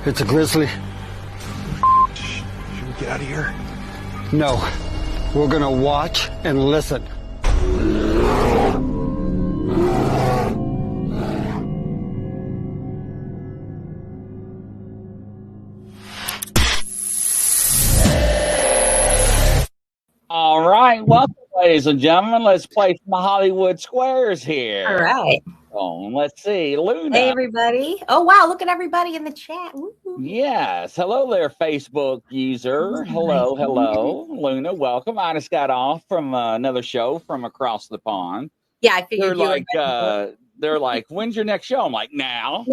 It's a grizzly. Should we get out of here? No. We're gonna watch and listen. All right, welcome, ladies and gentlemen. Let's play some Hollywood Squares here. All right. Let's see, Luna. Hey, everybody. Oh, wow. Look at everybody in the chat. Woo. Yes. Hello there, Facebook user. Hello. Luna, welcome. I just got off from another show from across the pond. Yeah, I figured They're like, when's your next show? I'm like, now.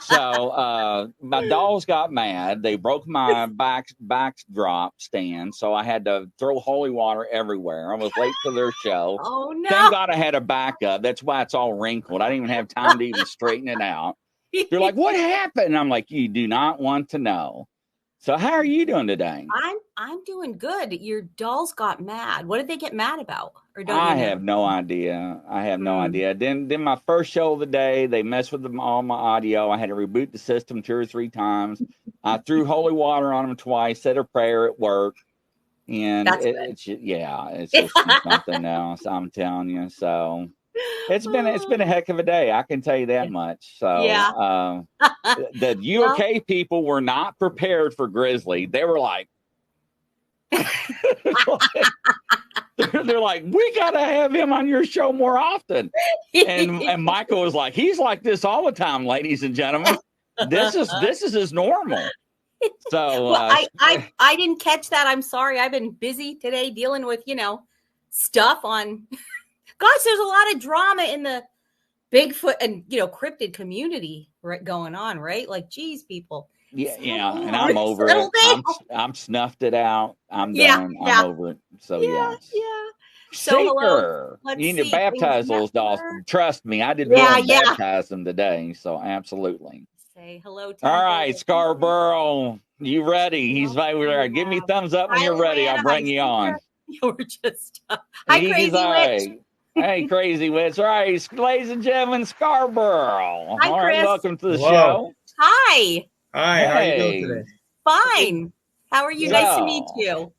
So my dolls got mad. They broke my backdrop stand, so I had to throw holy water everywhere. I was late for their show. Oh, no. Thank God I had a backup. That's why it's all wrinkled. I didn't even have time to even straighten it out. They're like, what happened? And I'm like, you do not want to know. So how are you doing today? I'm doing good. Your dolls got mad. What did they get mad about? Or don't I you know? have no idea. No idea. Then my first show of the day, they messed with all my audio. I had to reboot the system 2 or 3 times. I threw holy water on them twice, said a prayer at work. And it's just something else, I'm telling you. So it's been a heck of a day. I can tell you that much. So the UK people were not prepared for Grizzly. They were like, they're like, we gotta have him on your show more often. And Michael was like, he's like this all the time, ladies and gentlemen. This is his normal. So I didn't catch that. I'm sorry. I've been busy today dealing with stuff on. Gosh, there's a lot of drama in the Bigfoot and cryptid community going on, right? Like, geez, people. Yeah, and I'm over it. I'm snuffed it out. I'm done. I'm over it. So yeah. So you need to baptize those dolls. Trust me, I did baptize them today. So absolutely. Say hello to all right, Scarborough. You ready? He's right there. Give me thumbs up when you're ready. I'll bring you on. You're just hi, Crazy Witch. Hey, Crazy Witch. All right, ladies and gentlemen, Scarborough. Hi, all right, Chris. welcome to the show. Hi. Hi, how are you doing today? Fine. How are you? Nice to meet you.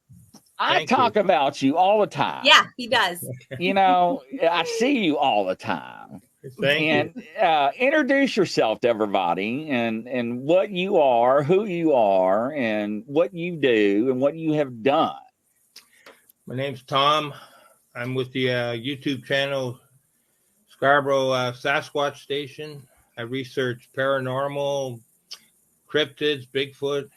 I talk about you all the time. Yeah, he does. I see you all the time. Thank you. Introduce yourself to everybody and what you are, who you are, and what you do and what you have done. My name's Tom. I'm with the YouTube channel Scarborough Sasquatch Station. I research paranormal, cryptids, Bigfoot,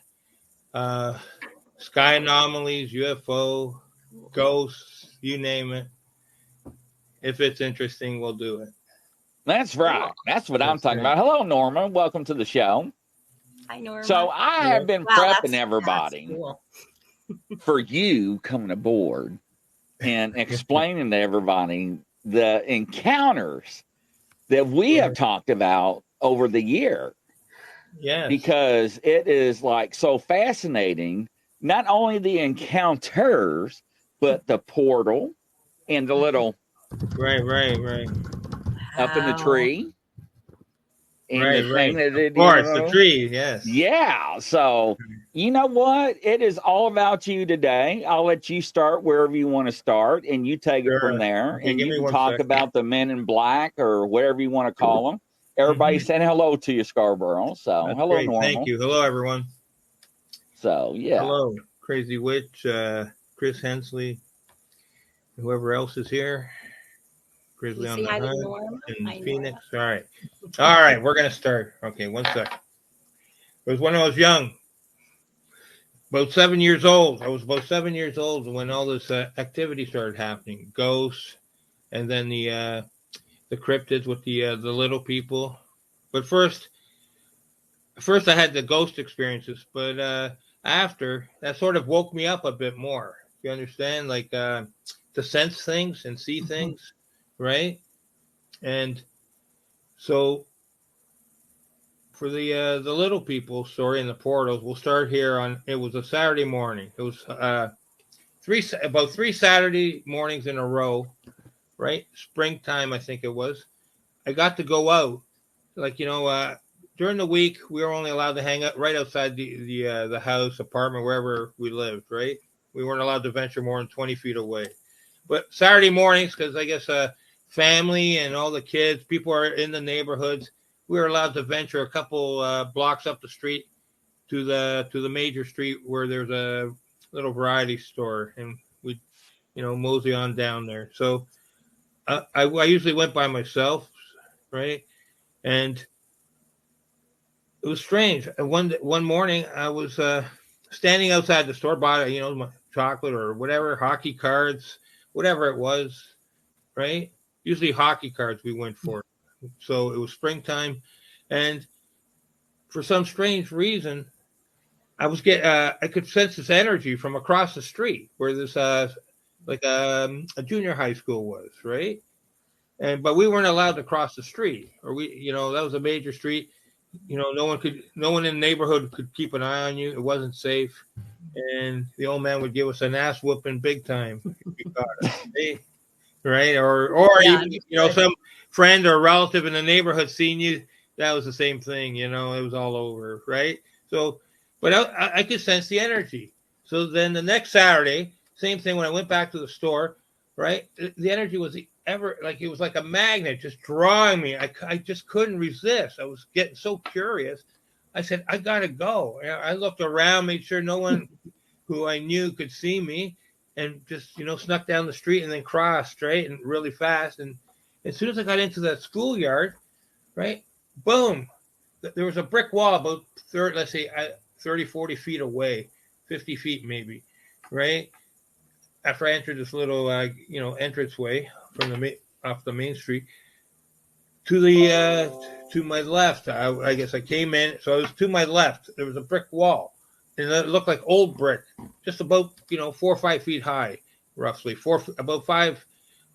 sky anomalies, UFO, ghosts, you name it. If it's interesting, we'll do it. That's right. That's what I'm talking about. Hello, Norma. Welcome to the show. Hi, Norma. So I have been prepping everybody for you coming aboard and explaining to everybody the encounters that we have talked about over the year. Yeah. Because it is like so fascinating, not only the encounters, but the portal and the little right up in the tree. And right. Of course, the tree, yes. Yeah. So you know what? It is all about you today. I'll let you start wherever you want to start, and you take it from there. Okay, and you can talk about the men in black or whatever you want to call them. Everybody saying hello to you, Scarborough. So that's hello, great. Normal. Thank you. Hello, everyone. So yeah. Hello, Crazy Witch, Chris Hensley, whoever else is here. Grizzly On The Hunt in Phoenix. All right. We're gonna start. Okay, one sec. It was when I was young, about 7 years old. I was about 7 years old when all this activity started happening. Ghosts, and then the cryptids with the little people. But first I had the ghost experiences. But after that, sort of woke me up a bit more. You understand, like to sense things and see things. Right, and so for the little people story in the portals, we'll start here on. It was a Saturday morning. It was about 3 Saturday mornings in a row, right? Springtime, I think it was. I got to go out, like during the week, we were only allowed to hang out right outside the house, apartment, wherever we lived, right? We weren't allowed to venture more than 20 feet away. But Saturday mornings, because I guess family and all the kids, people are in the neighborhoods, we were allowed to venture a couple blocks up the street to the major street where there's a little variety store, and we, mosey on down there. So I usually went by myself, right? And it was strange. One morning, I was standing outside the store, bought my chocolate or whatever, hockey cards, whatever it was, right? Usually hockey cards we went for. So it was springtime, and for some strange reason, I could sense this energy from across the street where this like a junior high school was, right? But we weren't allowed to cross the street, or that was a major street. No one in the neighborhood could keep an eye on you. It wasn't safe. And the old man would give us an ass whooping big time if we caught us, right? Or Yeah, even, some friend or relative in the neighborhood seeing you, that was the same thing, it was all over, right? So, but I could sense the energy. So then the next Saturday, same thing, when I went back to the store, right? The energy was it was like a magnet just drawing me. I just couldn't resist. I was getting so curious. I said, I gotta go. I looked around, made sure no one who I knew could see me, and just snuck down the street and then crossed straight and really fast. And as soon as I got into that schoolyard, right, boom, there was a brick wall about 30, 40 feet away, 50 feet maybe, right? After I entered this little entranceway from off the main street, to my left, I guess I came in. So I was to my left. There was a brick wall, and it looked like old brick, just about 4 or 5 feet high, roughly about five.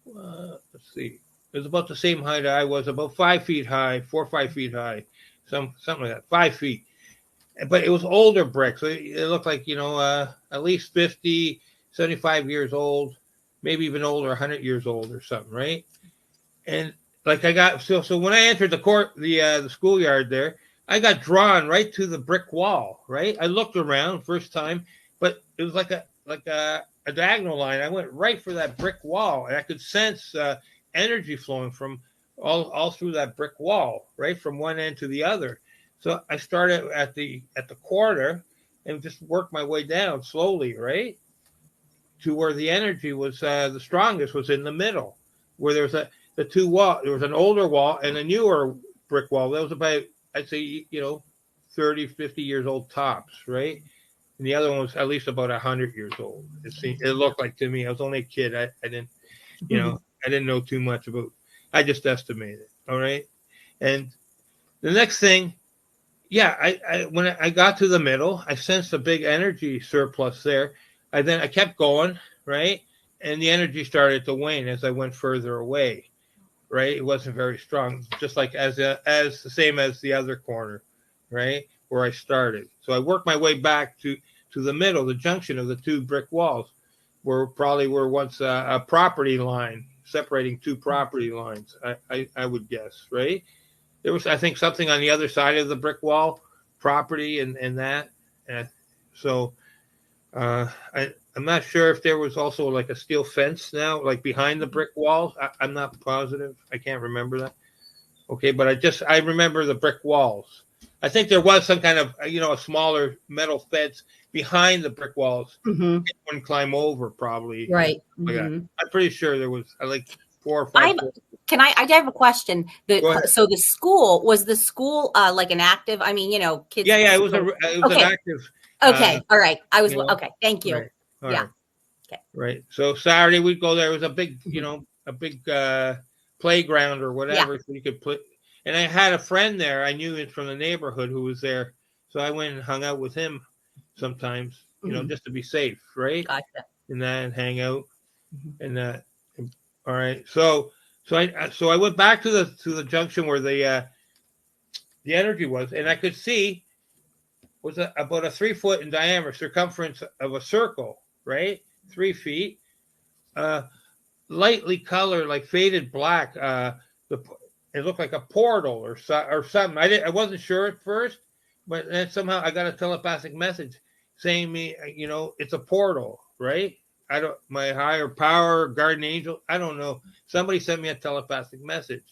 Let's see, it was about the same height I was, about 5 feet high, 4 or 5 feet high, something like that, 5 feet. But it was older brick, so it looked like at least 50, 75 years old, maybe even older, 100 years old or something, right? And like I got so when I entered the schoolyard there, I got drawn right to the brick wall, right? I looked around first time, but it was like a diagonal line. I went right for that brick wall, and I could sense energy flowing from all through that brick wall, right from one end to the other. So I started at the corner and just worked my way down slowly, right, to where the energy was the strongest, was in the middle, where there was the two wall. There was an older wall and a newer brick wall. That was about, I'd say, 30, 50 years old tops, right? And the other one was at least about 100 years old. It looked like to me. I was only a kid. I didn't, I didn't know too much about. I just estimated. All right, and the next thing. Yeah, when I got to the middle, I sensed a big energy surplus there. I kept going, right? And the energy started to wane as I went further away, right? It wasn't very strong, just like as the same as the other corner, right? Where I started. So I worked my way back to the middle, the junction of the two brick walls, were once a property line separating two property lines, I would guess, right? There was, I think, something on the other side of the brick wall property and that. So I'm not sure if there was also like a steel fence now, like behind the brick walls. I'm not positive. I can't remember that. Okay, but I remember the brick walls. I think there was some kind of, a smaller metal fence behind the brick walls. Mm-hmm. One climb over probably. Right. Like Mm-hmm. I'm pretty sure there was like 4 or 5. I have a question. So was the school like an active? I mean, kids. Yeah. It was an active. Okay. All right. Okay. Thank you. Right. Yeah. Right. Okay. Right. So Saturday we'd go there. It was a big, a big playground or whatever. So you could put. And I had a friend there. I knew it from the neighborhood who was there. So I went and hung out with him sometimes, just to be safe, right? Gotcha. And then hang out, and all right. So I went back to the junction where the energy was, and I could see was about a 3 foot in diameter circumference of a circle, right? 3 feet, lightly colored, like faded black. it looked like a portal or something. I wasn't sure at first, but then somehow I got a telepathic message saying me, it's a portal, right? My higher power, guardian angel, I don't know. Somebody sent me a telepathic message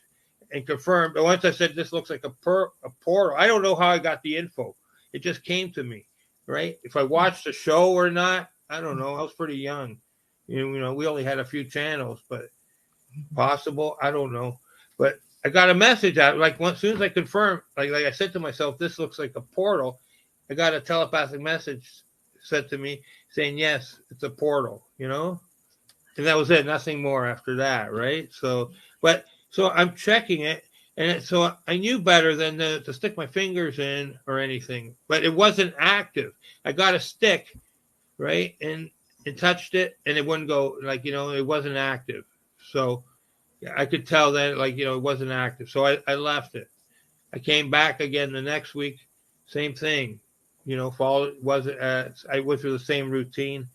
and confirmed. But once I said this looks like a portal, I don't know how I got the info. It just came to me, right? If I watched the show or not, I don't know. I was pretty young. We only had a few channels, but possible, I don't know. But I got a message out, like as soon as I confirmed, like I said to myself, this looks like a portal. I got a telepathic message sent to me saying, yes, it's a portal, and that was it. Nothing more after that, right? So I'm checking it, and so I knew better than to stick my fingers in or anything, but it wasn't active. I got a stick, right, and touched it, and it wouldn't go, it wasn't active. So I could tell that, it wasn't active. So I left it. I came back again the next week, same thing. I went through the same routine,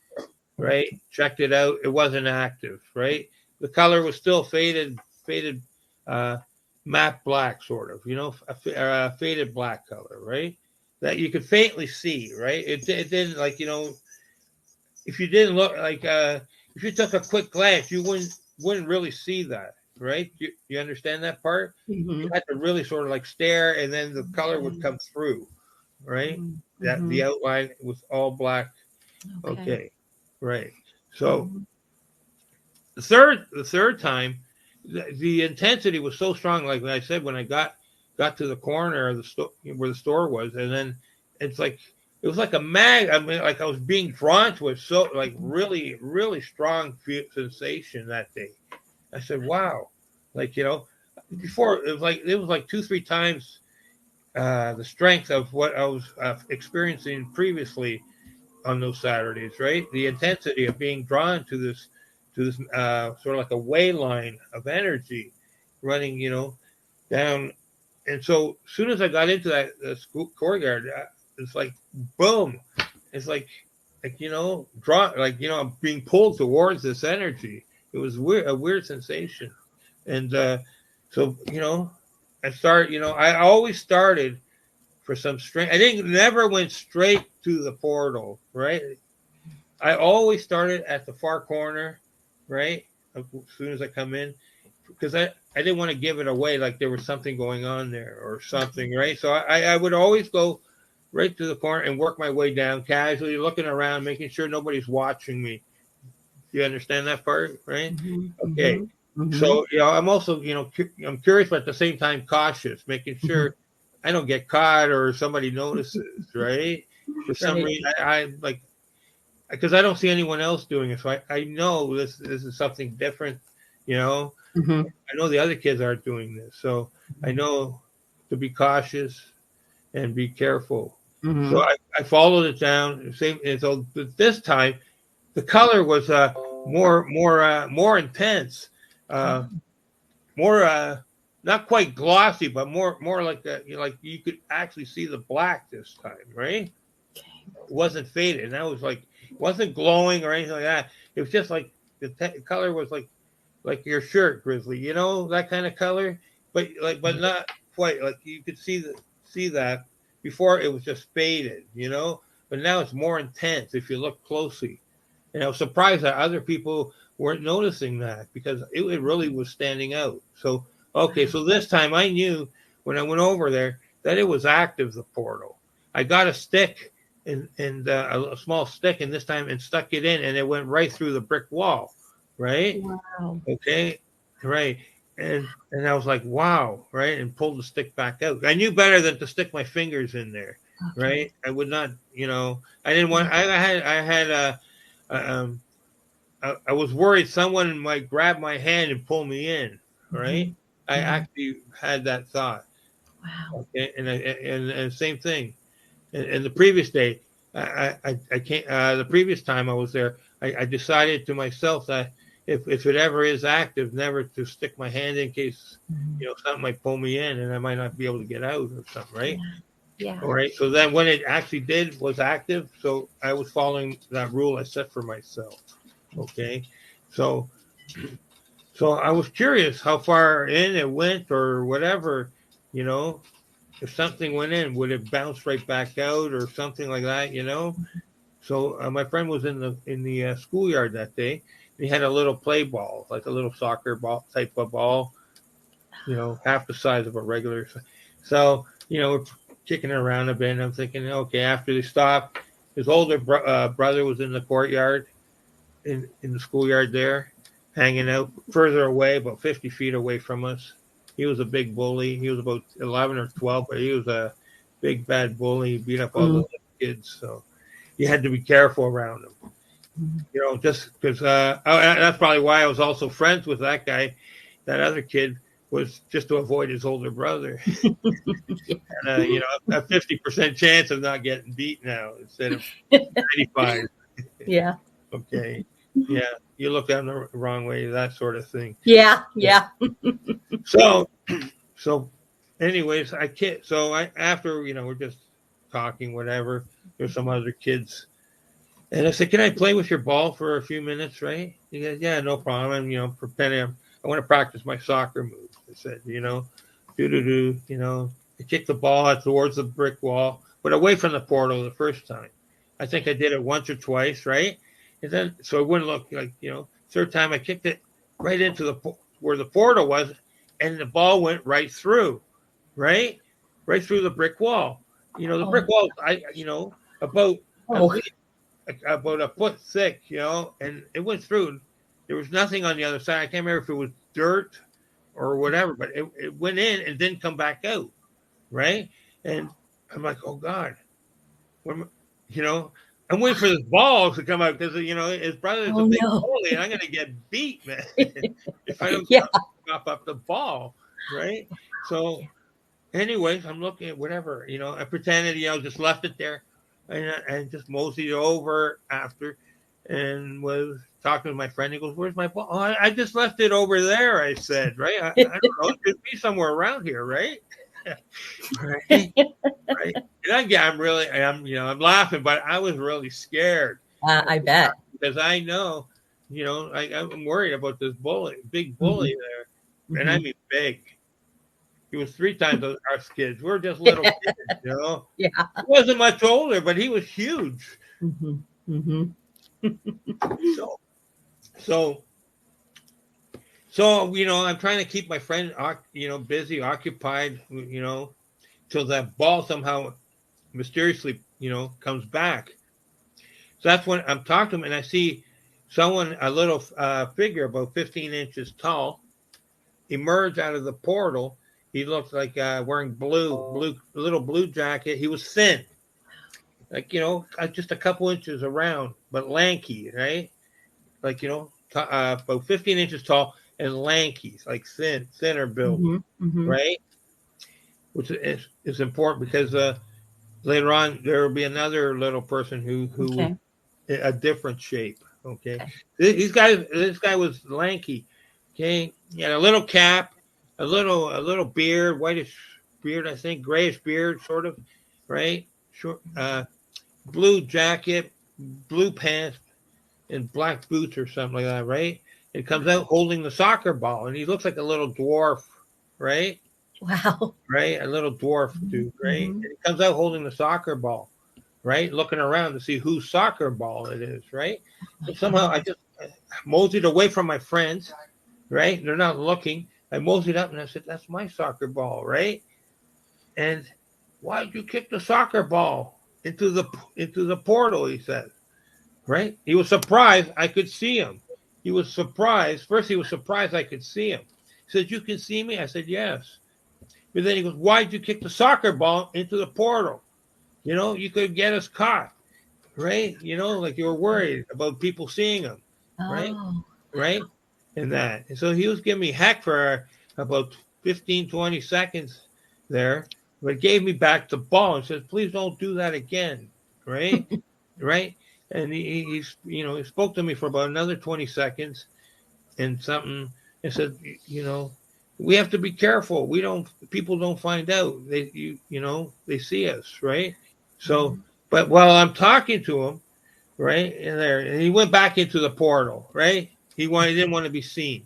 right? Checked it out. It wasn't active, right? The color was still faded, matte black, sort of, a faded black color, right? That you could faintly see, right? It didn't, if you didn't look, if you took a quick glance, you wouldn't really see that, right? You understand that part? Mm-hmm. You had to really sort of stare, and then the color would come through, right? Mm-hmm. That the outline was all black. Okay. Right. So the third time, the intensity was so strong. Like I said, when I got to the corner of the store where the store was, and then it's like it was like a mag. I mean, like I was being drawn to it. So really, really strong sensation that day. I said, "Wow!" Before it was like 2-3 times the strength of what I was experiencing previously on those Saturdays, right? The intensity of being drawn to this sort of like a way line of energy running, down. And so as soon as I got into that school courtyard, it's like, boom. It's like drawn, I'm being pulled towards this energy. It was a weird sensation. And I always started for some strength. I never went straight to the portal, right? I always started at the far corner, right? As soon as I come in, because I didn't want to give it away like there was something going on there or something, right? So I would always go right to the corner and work my way down casually, looking around, making sure nobody's watching me. You understand that part, right? Mm-hmm. Okay. Mm-hmm. So, I'm also, I'm curious, but at the same time cautious, making sure I don't get caught or somebody notices, right? For some reason, I like, because I don't see anyone else doing it. So I know this is something different, Mm-hmm. I know the other kids aren't doing this. So I know to be cautious and be careful. Mm-hmm. So I followed it down. And so this time, the color was more intense, more not quite glossy, but more like like you could actually see the black this time, right? Okay. It wasn't faded, and that was it wasn't glowing or anything like that. It was just like the color was like your shirt, Grizzly, that kind of color, but not quite. Like you could see that before it was just faded, but now it's more intense if you look closely. And I was surprised that other people weren't noticing that because it really was standing out. So, okay, so this time I knew when I went over there that it was active, the portal. I got a stick and a small stick, and this time and stuck it in, and it went right through the brick wall, right? Wow. Okay, right. And I was like, wow, right, and pulled the stick back out. I knew better than to stick my fingers in there, okay. Right? I would not, I didn't want. I was worried someone might grab my hand and pull me in, right? Mm-hmm. I actually had that thought. Wow. Okay, and same thing. And the previous day, I can't. The previous time I was there, I decided to myself that if it ever is active, never to stick my hand in case something might pull me in and I might not be able to get out or something, right? Yeah. All right. So then when it actually was active, so I was following that rule I set for myself. Okay. So So I was curious how far in it went or whatever, you know, if something went in, would it bounce right back out or something like that, you know? So my friend was in the schoolyard that day. And he had a little play ball, like a little soccer ball type of ball, you know, half the size of a regular. So, you know, we're kicking it around a bit. And I'm thinking, okay, after they stopped, his older brother was in the courtyard in the schoolyard there, hanging out further away, about 50 feet away from us. He was a big bully. He was about 11 or 12, but he was a big, bad bully. He beat up all the kids. So you had to be careful around him. You know, just because that's probably why I was also friends with that guy. That other kid was just to avoid his older brother. And, you know, a 50% chance of not getting beat now instead of 95. Yeah. Okay. Yeah. You look down the wrong way, that sort of thing. Yeah. So anyways, after, you know, we're just talking, whatever, there's some other kids. And I said, can I play with your ball for a few minutes, right? He goes, yeah, no problem. And, you know, I want to practice my soccer moves. I said, you know, you know, I kicked the ball towards the brick wall, but away from the portal the first time. I think I did it once or twice, right? And then, so it wouldn't look like, you know, third time I kicked it right into where the portal was, and the ball went right through, right? Right through the brick wall. You know, the brick wall, you know, about a foot thick, you know, and it went through. There was nothing on the other side. I can't remember if it was dirt or whatever, but it went in and didn't come back out, right? And I'm like, oh God, you know, I'm waiting for this ball to come out because, you know, his brother's a big bully and I'm going to get beat, man, if I don't drop up the ball, right? So anyways, I'm looking at whatever, you know, I pretended, you know, just left it there. And just moseyed over after and was talking to my friend. He goes, where's my ball? Oh, I just left it over there, I said, right? I don't know. It should be somewhere around here, right? Right. And I'm laughing, but I was really scared. I bet. Because I know, you know, I'm worried about this big bully there. And I mean big. He was 3 times us kids. We're just little kids, you know. Yeah. He wasn't much older, but he was huge. So, you know, I'm trying to keep my friend, you know, busy, occupied, you know, till that ball somehow mysteriously, you know, comes back. So that's when I'm talking to him, and I see someone, a little figure about 15 inches tall, emerge out of the portal. He looked like wearing a little blue jacket. He was thin, like, you know, just a couple inches around, but lanky, right? Like, you know, about 15 inches tall and lanky, like thinner build, right? Which is important because later on there will be another little person who a different shape. Okay. This guy was lanky. Okay, he had a little cap, a little beard, whitish beard, I think, grayish beard, sort of, right? Short, blue jacket, blue pants, and black boots or something like that, right? It comes out holding the soccer ball, and he looks like a little dwarf, right? Wow. Right, a little dwarf dude, right? And he comes out holding the soccer ball, right? Looking around to see whose soccer ball it is, right? But somehow I just moseyed away from my friends. Right? They're not looking. I moseyed up and I said, that's my soccer ball, right? And why did you kick the soccer ball into the portal, he said. Right? He was surprised I could see him. He was surprised. First, he was surprised I could see him. He said, you can see me? I said, yes. But then he goes, why did you kick the soccer ball into the portal? You know, you could get us caught. Right? You know, like you were worried about people seeing him. Right? Right? And that. And so he was giving me heck for about 15, 20 seconds there, but gave me back the ball and said, please don't do that again. Right? Right? And he you know, he spoke to me for about another 20 seconds and something and said, you know, we have to be careful. People don't find out. You know, they see us, right? So, but while I'm talking to him, right, and he went back into the portal, right? He didn't want to be seen.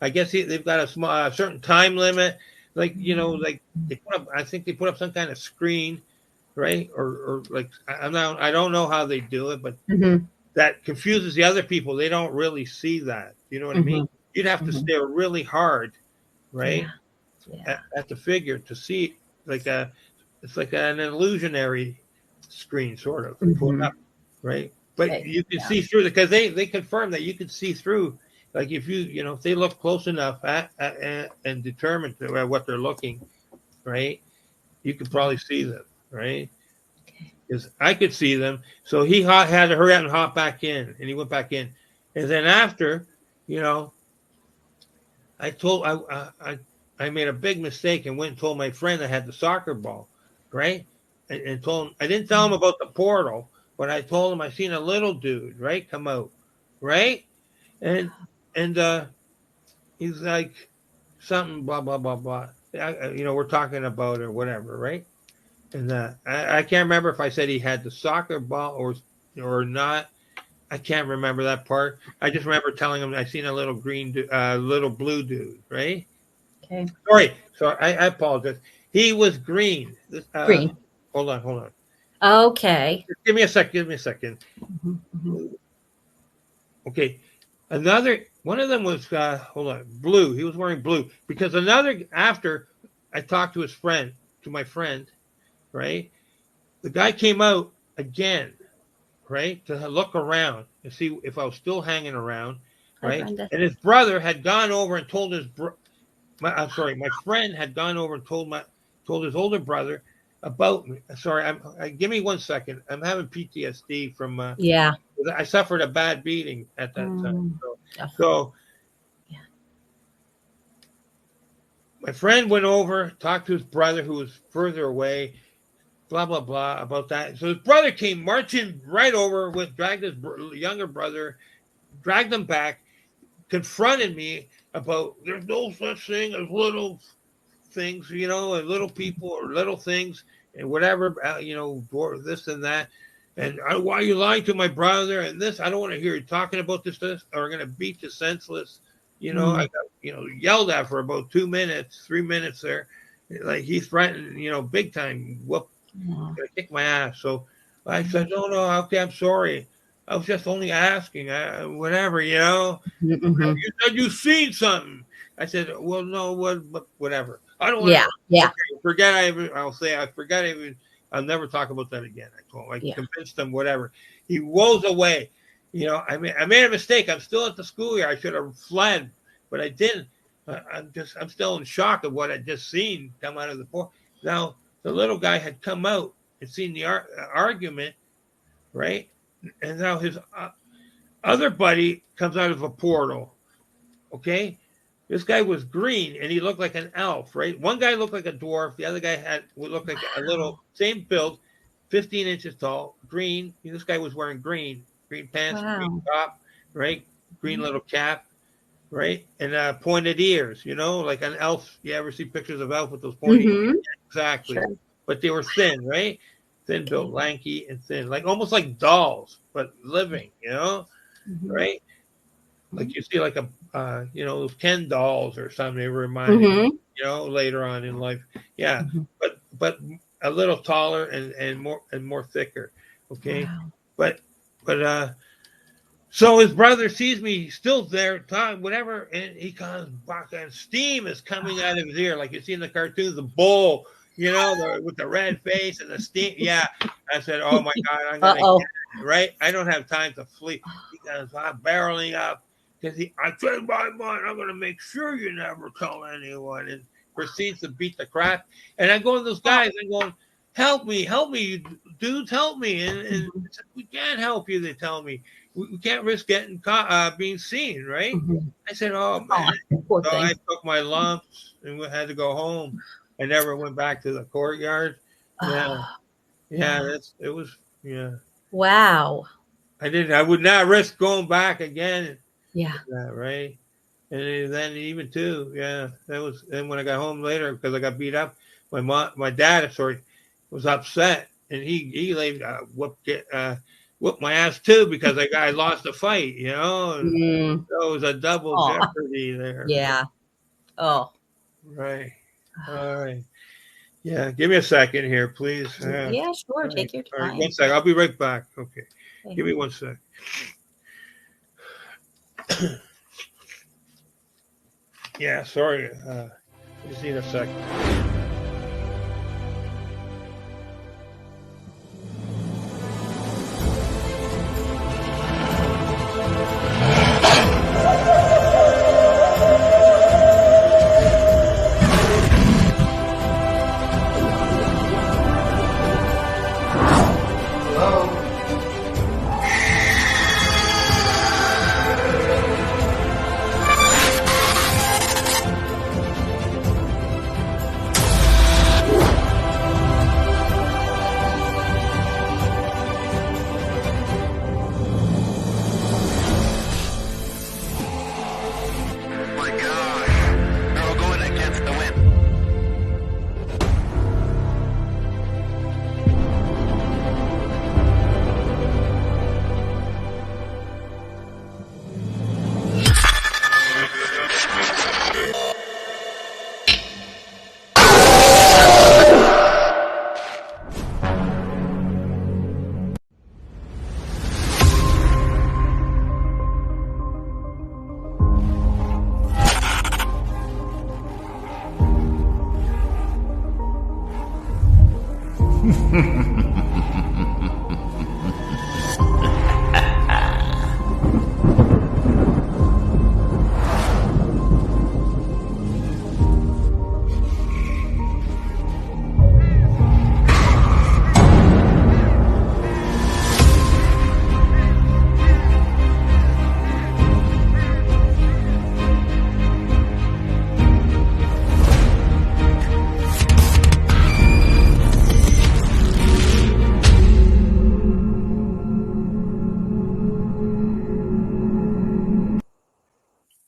I guess they've got a certain time limit. Like, like I think they put up some kind of screen, right? Or like, I don't know how they do it, but that confuses the other people. They don't really see that. You know what I mean? You'd have to stare really hard, right? At the figure to see, it's like an illusionary screen, sort of, pulled up, right? But you can see through, because they confirm that you can see through. Like, if if they look close enough and determined at what they're looking, right, you could probably see them, right? Because I could see them. So he had to hurry up and hop back in, and he went back in. And then after, I made a big mistake and went and told my friend I had the soccer ball, right? And told him, I didn't tell him about the portal, but I told him I seen a little dude, right, come out, right? And he's like, something, blah, blah, blah, blah. We're talking about or whatever, right? And I can't remember if I said he had the soccer ball or not. I can't remember that part. I just remember telling him I seen a little little blue dude, right? Okay. Sorry. I apologize. He was green. Green. Hold on. Okay. Give me a second. Okay. One of them was, blue. He was wearing blue, because after I talked to my friend, right? The guy came out again, right, to look around and see if I was still hanging around, right? And his brother had gone over and told my friend had gone over and told his older brother about me. Sorry, give me 1 second. I'm having PTSD from I suffered a bad beating at that time. So my friend went over, talked to his brother who was further away, blah, blah, blah, about that. So his brother came marching right over, dragged his younger brother, dragged him back, confronted me about there's no such thing as little things, and little people or little things and whatever, this and that. And why are you lying to my brother and this? I don't want to hear you talking about this, or I'm going to beat you senseless. I got, yelled at for about 2 minutes, 3 minutes there. Like, he threatened, big time, gonna kick my ass. So I said, no, okay, I'm sorry. I was just only asking, whatever, You said you seen something. I said, well, no, whatever. I don't want to. Yeah. Okay, I'll never talk about that again. I told him, I convinced him, whatever. He rolls away. I made a mistake. I'm still at the schoolyard. I should have fled, but I didn't. I'm still in shock of what I just seen come out of the portal. Now, the little guy had come out and seen the argument, right? And now his other buddy comes out of a portal, okay? This guy was green, and he looked like an elf, right? One guy looked like a dwarf. The other guy would look like a little, same build, 15 inches tall, green. This guy was wearing green pants, green top, right? Green little cap, right? And pointed ears, like an elf. You ever see pictures of elf with those pointy ears? Exactly. Sure. But they were thin, right? Thin built, lanky and thin, like almost like dolls, but living, right? Like you see like those Ken dolls or something. They remind me, later on in life. Yeah. But a little taller and more thicker. Okay. Wow. But so his brother sees me still there, talking, whatever, and he comes back, and steam is coming out of his ear, like you see in the cartoons, the bull, with the red face and the steam. Yeah. I said, oh my God, I'm going to get it, right? I don't have time to flee. He goes, barreling up, because I said, my mind, I'm going to make sure you never tell anyone, and proceeds to beat the crap. And I go to those guys, I'm going, help me, you dudes, help me. And we can't help you, they tell me. We can't risk getting caught, being seen, right? I said, oh, man. So I took my lumps and we had to go home. I never went back to the courtyard. It was. Wow. I would not risk going back again. Yeah. Right. And then even too, that was. Then when I got home later, because I got beat up, my dad, was upset, and he laid whooped my ass too because I lost a fight, you know. And so it was a double jeopardy there. Yeah. Oh. Right. All right. Yeah. Give me a second here, please. Yeah, sure. Right. Take your time. All right. 1 sec. I'll be right back. Okay. Give me 1 sec. Yeah. Sorry. Just need a second.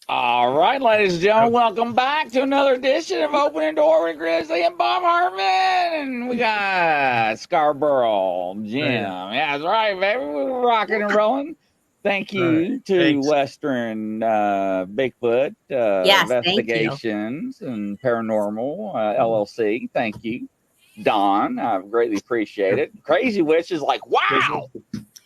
All right, ladies and gentlemen, welcome back to another edition of Opening Door with Grizzly and Bob Hartman. And we got Scarborough, Jim. Yeah, that's right, baby. We're rocking and rolling. Thank you to Western Bigfoot Investigations and Paranormal LLC. Thank you, Don. I greatly appreciate it. Crazy Witch is like, wow.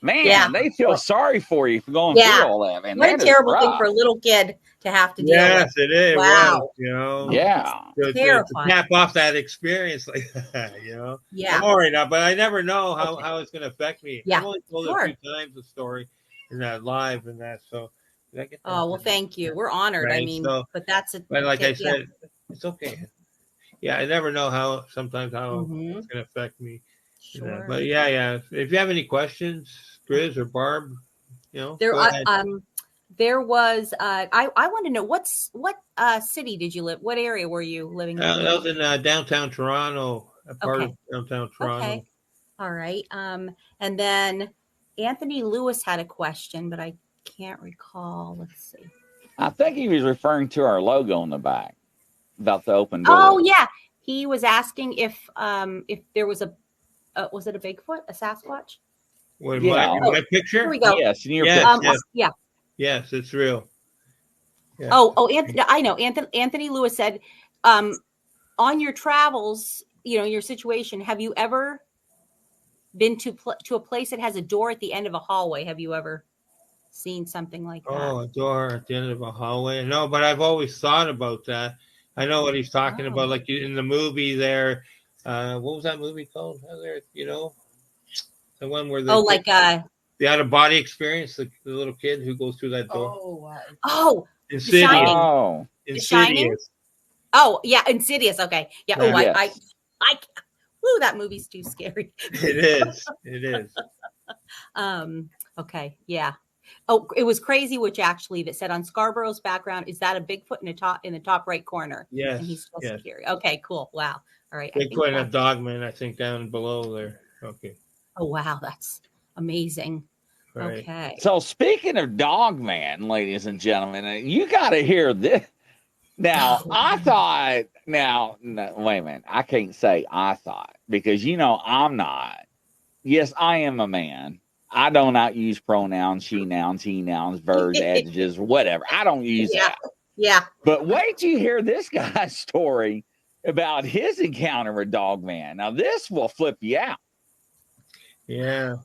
Man, they feel sorry for you for going through all that. Man, what a terrible thing for a little kid to have to deal with. Yes, it is. Wow. You know. Yeah. To tap off that experience like that, you know. Yeah. I'm all right now, but I never know how it's going to affect me. Yeah. I've only told it a few times the story in that live and that. So, did I get that? Oh, well, thank you. We're honored. Right, I mean, so, but that's a. But like I said, it's okay. Yeah, I never know how it's going to affect me. Sure. You know, but yeah. If you have any questions, Grizz or Barb, you know, there was I want to know what city did you live? What area were you living in? That was in downtown Toronto, a part of downtown Toronto. Okay. All right. And then Anthony Lewis had a question, but I can't recall. Let's see. I think he was referring to our logo on the back about the open door. Oh yeah, he was asking if there was was it a Bigfoot, a Sasquatch? In my picture? Here we go. Yes, in your picture. Yeah. Yes, it's real. Yeah. Anthony, I know. Anthony Lewis said, on your travels, your situation, have you ever been to a place that has a door at the end of a hallway? Have you ever seen something like that? Oh, a door at the end of a hallway? No, but I've always thought about that. I know what he's talking about, like in the movie there. What was that movie called? The one where the out of body experience, the little kid who goes through that door. Insidious. Insidious. Oh yeah, Insidious. Okay, yeah. Yes. That movie's too scary. It is. Okay, yeah. Oh, it was Crazy Witch actually that said on Scarborough's background, is that a Bigfoot in the top right corner? Yes. And he's still scary. Okay, cool. Wow. All right. Bigfoot and a dogman, I think, down below there. Okay. Oh wow, that's amazing. Right. Okay. So speaking of Dogman, ladies and gentlemen, you got to hear this. Now, I thought. No, wait a minute. I can't say I thought because I'm not. Yes, I am a man, I don't use pronouns, she nouns, he nouns, verbs, adjectives, whatever. I don't use that. Yeah. But wait till you hear this guy's story about his encounter with Dogman. Now, this will flip you out. Yeah.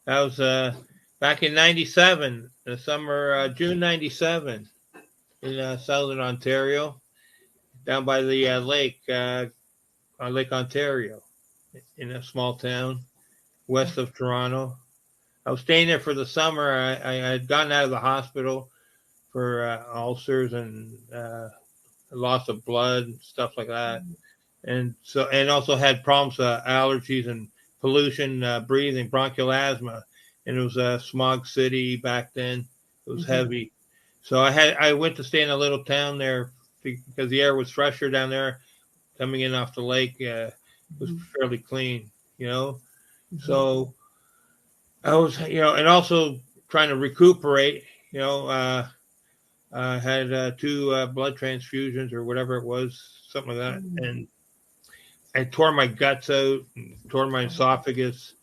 That was back in 97, the summer, June 97, in southern Ontario, down by the lake, on Lake Ontario, in a small town west of Toronto. I was staying there for the summer. I had gotten out of the hospital for ulcers and loss of blood and stuff like that, and also had problems, allergies and pollution, breathing, bronchial asthma, and it was a smog city back then. It was heavy, so I went to stay in a little town there because the air was fresher down there, coming in off the lake. It was fairly clean, So I was, and also trying to recuperate. I had 2 blood transfusions or whatever it was, something like that, and I tore my guts out, and tore my esophagus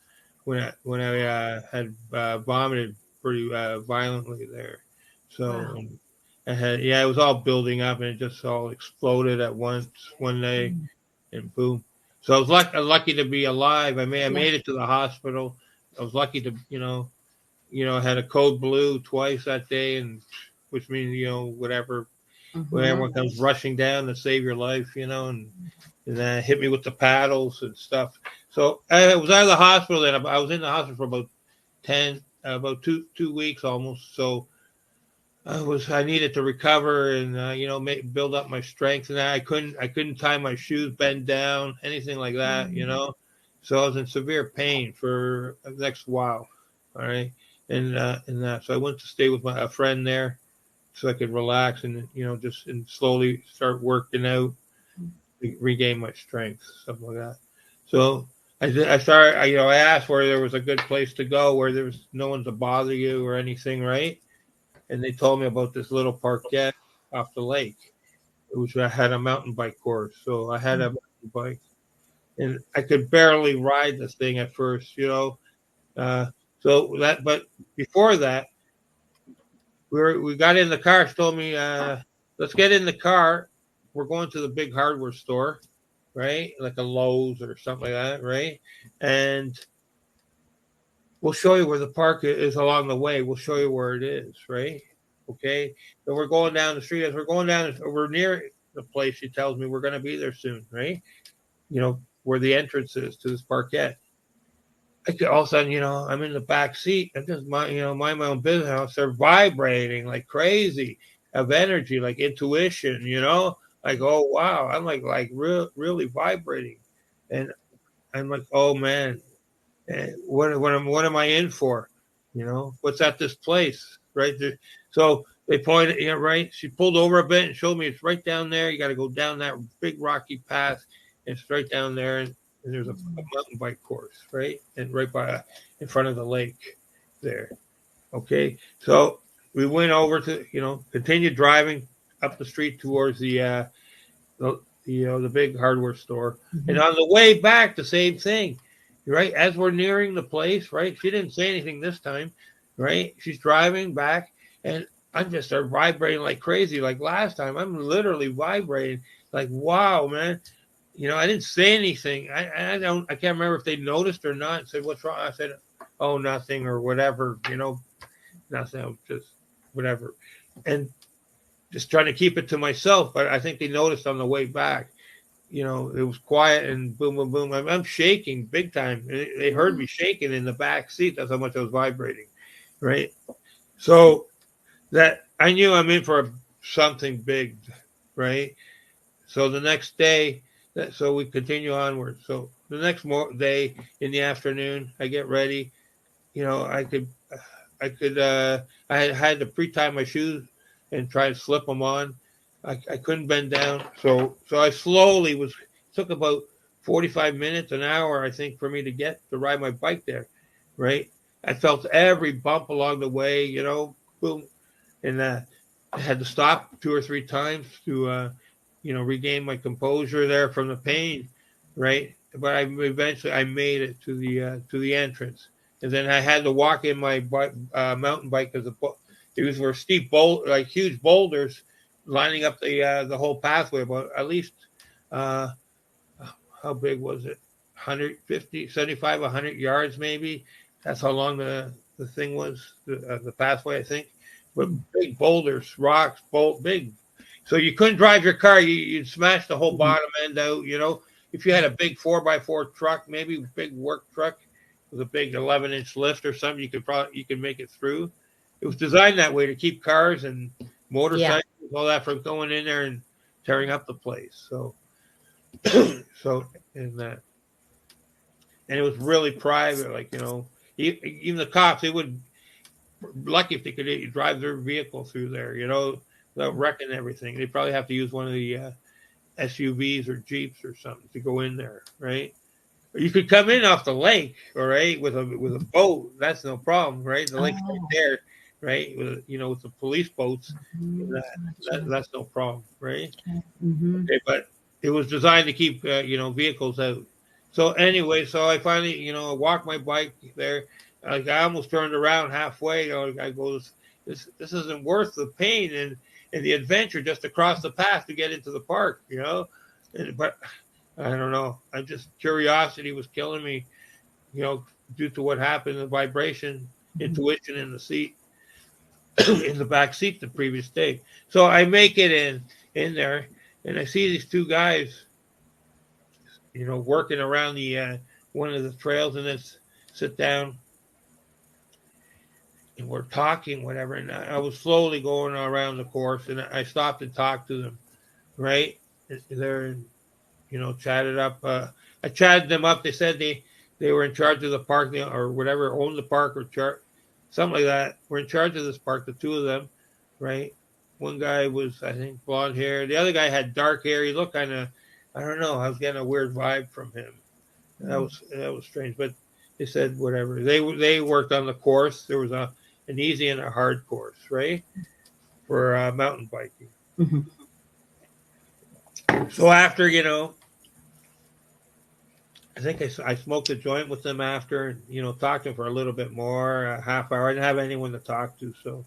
when I had vomited pretty violently there. So it was all building up, and it just all exploded at once one day, and boom. So I was lucky to be alive. I made it to the hospital. I was lucky to, I had a code blue twice that day, and which means, whatever, when everyone comes rushing down to save your life, and then hit me with the paddles and stuff. So I was out of the hospital. Then I was in the hospital for about 2 weeks almost. So I needed to recover and build up my strength. And I couldn't tie my shoes, bend down, anything like that. So I was in severe pain for the next while. All right, and so I went to stay with a friend there, so I could relax and just slowly start working out, regain my strength, stuff like that. So I started. I asked where there was a good place to go, where there was no one to bother you or anything, right? And they told me about this little parkette off the lake, which I had a mountain bike course. So I had a mountain bike, and I could barely ride this thing at first, but before that, we got in the car. She told me, let's get in the car. We're going to the big hardware store, right? Like a Lowe's or something like that, right? And we'll show you where the park is along the way. We'll show you where it is, right? Okay. So we're going down the street. As we're going down, we're near the place. She tells me we're going to be there soon, right? Where the entrance is to this parkette. All of a sudden, I'm in the back seat. I just mind my own business. I start vibrating like crazy of energy, like intuition, like, oh wow, I'm like really vibrating, and I'm like, oh man, what am I in for? What's at this place, right there? So they pointed, right. She pulled over a bit and showed me it's right down there. You got to go down that big rocky path, and it's right down there. And there's a mountain bike course, right? And right in front of the lake there. Okay. So we went over to, continued driving up the street towards the big hardware store. And on the way back, the same thing, right? As we're nearing the place, right? She didn't say anything this time, right? She's driving back, and I just start vibrating like crazy. Like last time, I'm literally vibrating like, wow, man. I didn't say anything. I can't remember if they noticed or not. And said, what's wrong? I said, oh, nothing or whatever, nothing, just whatever. And just trying to keep it to myself. But I think they noticed on the way back, it was quiet and boom, boom, boom. I'm shaking big time. They heard me shaking in the back seat. That's how much I was vibrating. Right. So that I knew I'm in for something big. Right. So the next day, so we continue onward. So the next day in the afternoon, I get ready. I had to pre-tie my shoes and try to slip them on. I couldn't bend down. So I slowly took about 45 minutes, an hour, I think, for me to ride my bike there. Right. I felt every bump along the way, boom. And I had to stop 2 or 3 times to, regain my composure there from the pain, right? But eventually I made it to the entrance, and then I had to walk in my mountain bike because these were steep like huge boulders lining up the whole pathway. About at least how big was it? 150, 75, 100 yards maybe. That's how long the thing was, the pathway, I think. But big boulders, rocks, big. So you couldn't drive your car. You'd smash the whole bottom end out, you know. If you had a big 4x4 truck, maybe big work truck with a big 11-inch lift or something, you could make it through. It was designed that way to keep cars and motorcycles, all that from going in there and tearing up the place. So and it was really private, like, you know, even the cops, they would lucky if they could drive their vehicle through there, you know, without wrecking everything. They probably have to use one of the SUVs or Jeeps or something to go in there, right? Or you could come in off the lake, all right, with a boat. That's no problem, right? The lake's right there, right? With the police boats, that's no problem, right? Okay, but it was designed to keep vehicles out. So anyway, so I finally walked my bike there. Like, I almost turned around halfway. I goes, this isn't worth the pain and the adventure just across the path to get into the park, you know. But I don't know. Curiosity was killing me, due to what happened, the vibration, intuition in the seat, in the back seat the previous day. So I make it in there, and I see these two guys, working around the one of the trails, and then sit down, and we're talking, whatever. And I was slowly going around the course, and I stopped and talked to them, right? They're, chatted up. I chatted them up. They said they were in charge of the park, or whatever, owned the park, or something like that. We're in charge of this park, the two of them, right? One guy was, I think, blonde hair. The other guy had dark hair. He looked kind of, I don't know. I was getting a weird vibe from him. That was strange. But they said whatever. They worked on the course. There was an easy and a hard course, right, for mountain biking. Mm-hmm. So after, I think I smoked a joint with them after, talked to them for a little bit more, a half hour. I didn't have anyone to talk to, so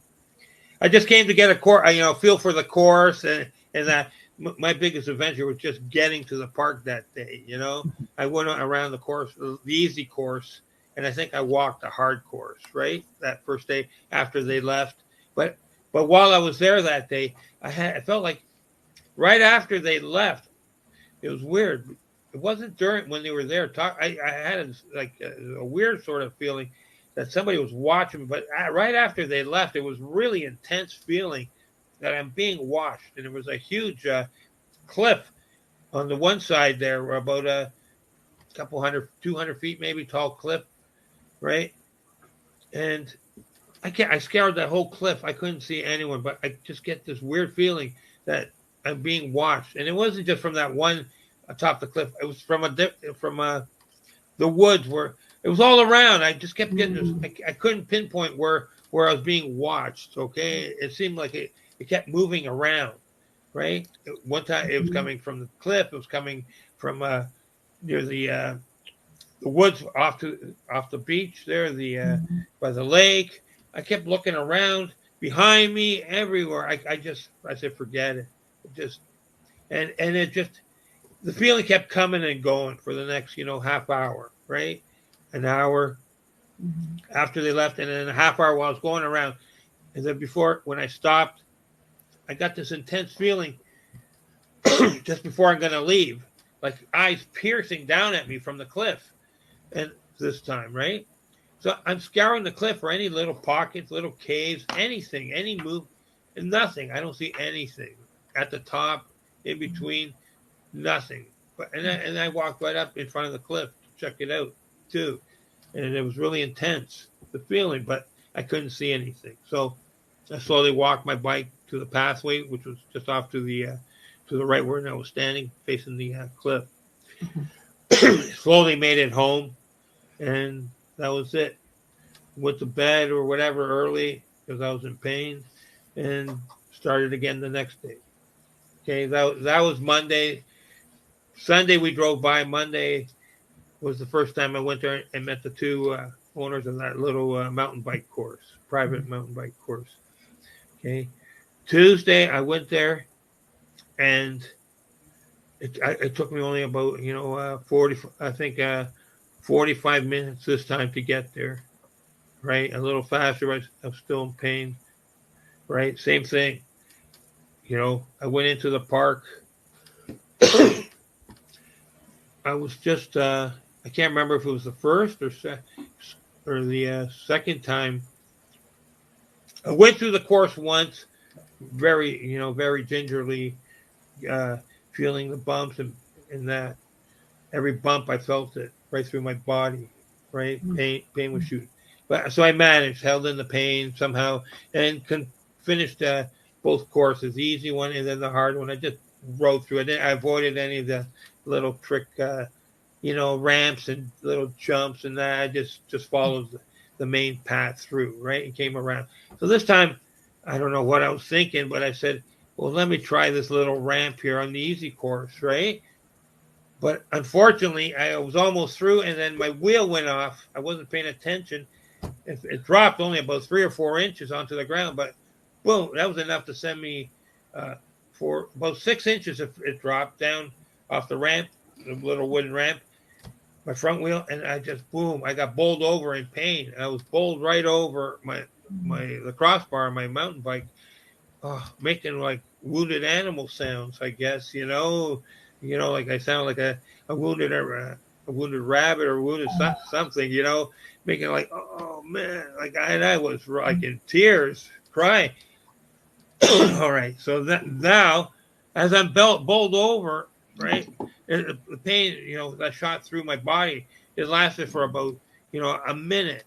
I just came to get a course, feel for the course, and that my biggest adventure was just getting to the park that day. I went around the course, the easy course, and I think I walked the hard course, right, that first day after they left. But while I was there that day, I felt like right after they left, it was weird. It wasn't when they were there. I had a weird sort of feeling that somebody was watching me. But right after they left, it was really intense feeling that I'm being watched. And there was a huge cliff on the one side there, about a couple 200 feet maybe tall cliff, right? And I scoured that whole cliff. I couldn't see anyone, but I just get this weird feeling that I'm being watched. And it wasn't just from that one atop the cliff. It was from the woods, where it was all around. I just kept getting this. I couldn't pinpoint where I was being watched. Okay, it seemed like it kept moving around. Right, one time it was coming from the cliff. It was coming from near the woods off the beach there, by the lake. I kept looking around, behind me, everywhere. I said, forget it. The feeling kept coming and going for the next, half hour, right? An hour after they left, and then a half hour while I was going around. And then when I stopped, I got this intense feeling just before I'm going to leave, like eyes piercing down at me from the cliff. And this time, right? So I'm scouring the cliff for any little pockets, little caves, anything, any move, and nothing. I don't see anything at the top, in between, nothing. And I walked right up in front of the cliff to check it out too, and it was really intense, the feeling, but I couldn't see anything. So I slowly walked my bike to the pathway, which was just off to the right where I was standing, facing the cliff. Slowly made it home, and that was it. Went to bed or whatever early because I was in pain, and started again the next day. Okay, that was Monday. Sunday we drove by. Monday was the first time I went there and met the two owners of that little mountain bike course, private mountain bike course. Okay. Tuesday, I went there, and it took me only about 45 minutes this time to get there. Right, a little faster. I'm still in pain. Right, same thing. I went into the park. I was just I can't remember if it was the first or the second time. I went through the course once, very gingerly, feeling the bumps and that every bump I felt it right through my body, right? Pain was shooting. But so I managed, held in the pain somehow, and finished both courses, the easy one and then the hard one. I just rode through it. I avoided any of the little trick, ramps and little jumps and that. I just followed the main path through, right, and came around. So this time, I don't know what I was thinking, but I said, well, let me try this little ramp here on the easy course, right? But unfortunately, I was almost through, and then my wheel went off. I wasn't paying attention. It dropped only about 3 or 4 inches onto the ground, but boom, that was enough to send me for about 6 inches. It dropped down off the ramp, the little wooden ramp, my front wheel, and I got bowled over in pain. I was bowled right over the crossbar, my mountain bike, making like wounded animal sounds, I guess, like I sound like a wounded rabbit or wounded something, making like, oh man, like I was like in tears, crying. All right, so now as I'm bowled over, right, the pain, that shot through my body, it lasted for about, a minute.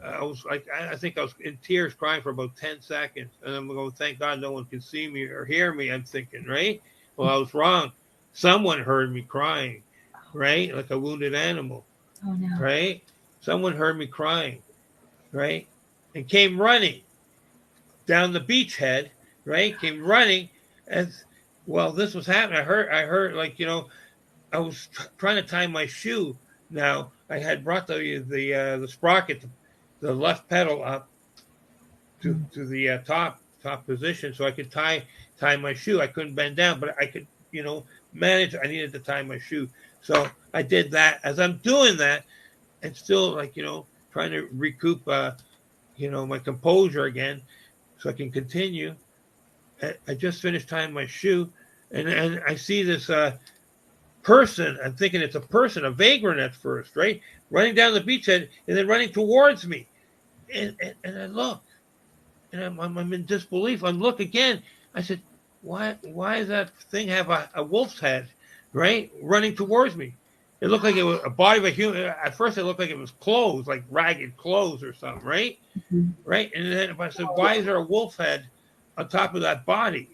I was like, I think I was in tears, crying for about 10 seconds, and I'm going, thank God no one can see me or hear me. I'm thinking, right? Well, I was wrong. Someone heard me crying, right, like a wounded animal. Oh no! Right? Someone heard me crying, right, and came running down the beachhead. Right, came running as well. This was happening. I heard like I was trying to tie my shoe. Now I had brought the sprocket, the left pedal up to the top position, so I could tie my shoe. I couldn't bend down, but I could manage. I needed to tie my shoe, so I did that. As I'm doing that, and still like trying to recoup my composure again, so I can continue. I just finished tying my shoe, and I see this person. I'm thinking it's a person, a vagrant at first, right? Running down the beachhead and then running towards me. And I look, and I'm in disbelief. I look again. I said, why does that thing have a wolf's head, right? Running towards me. It looked like it was a body of a human. At first, it looked like it was clothes, like ragged clothes or something, right? Mm-hmm. Right? And then I said, why is there a wolf head on top of that body,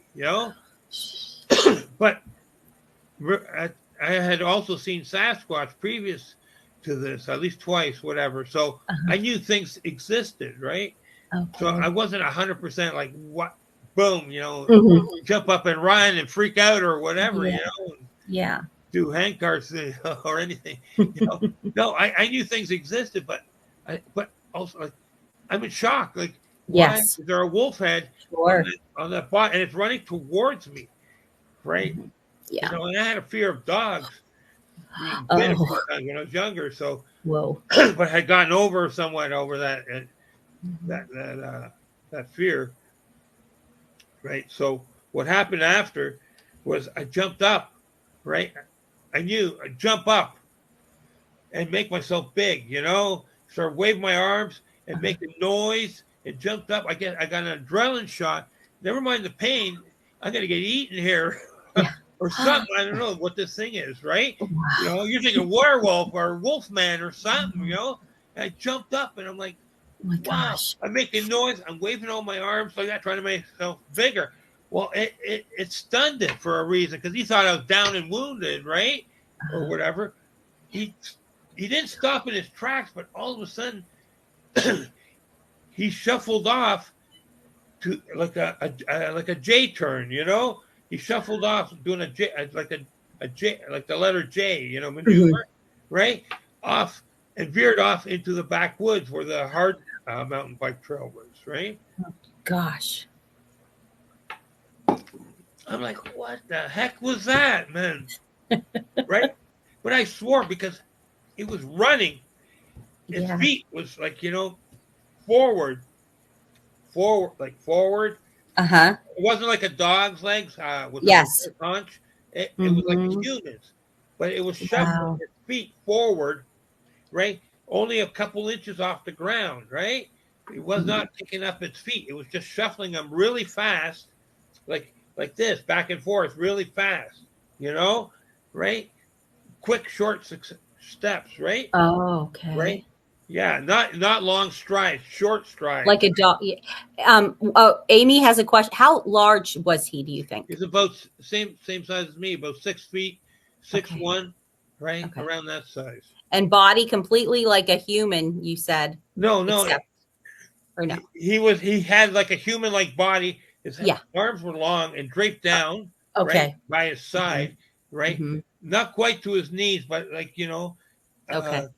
But I had also seen Sasquatch previous to this, at least twice, whatever. So I knew things existed, right? Okay. So I wasn't 100% like, what, boom, jump up and run and freak out or whatever, Yeah. Do handcarts or anything, No, I knew things existed, but also like, I'm in shock. Like, why is there a wolf head on that body, and it's running towards me, right? Yeah. And I had a fear of dogs when I was younger. So, but had gotten somewhat over that that fear, right? So what happened after was I jumped up, right? I knew I'd jump up and make myself big, start waving my arms and make a noise. It jumped up. I got an adrenaline shot. Never mind the pain. I'm going to get eaten here or something. I don't know what this thing is, right? Wow. You're thinking werewolf or wolfman or something, And I jumped up and I'm like, oh my gosh. I'm making noise. I'm waving all my arms like that, trying to make myself bigger. Well, it stunned it for a reason because he thought I was down and wounded, right? Or whatever. He didn't stop in his tracks, but all of a sudden he shuffled off to like a J turn, He shuffled off doing a J, like a J, like the letter J, maneuver, right? Off and veered off into the backwoods where the hard mountain bike trail was, right? Gosh. I'm like, what the heck was that, man? Right? But I swore because it was running. Its feet was like, forward, like forward. Uh-huh. It wasn't like a dog's legs with a haunch. It was like a human's, but it was shuffling its feet forward, right? Only a couple inches off the ground, right? It was not picking up its feet. It was just shuffling them really fast, like this, back and forth, really fast, right? Quick, short steps, right? Oh, okay. Right? Yeah, not long strides, short strides. Like a dog. Amy has a question. How large was he, do you think? He's about same size as me, about 6 feet, 6'1", right? Okay. Around that size. And body completely like a human, you said. No. Or no? He had like a human-like body. His arms were long and draped down, right, by his side, right? Mm-hmm. Not quite to his knees, but like,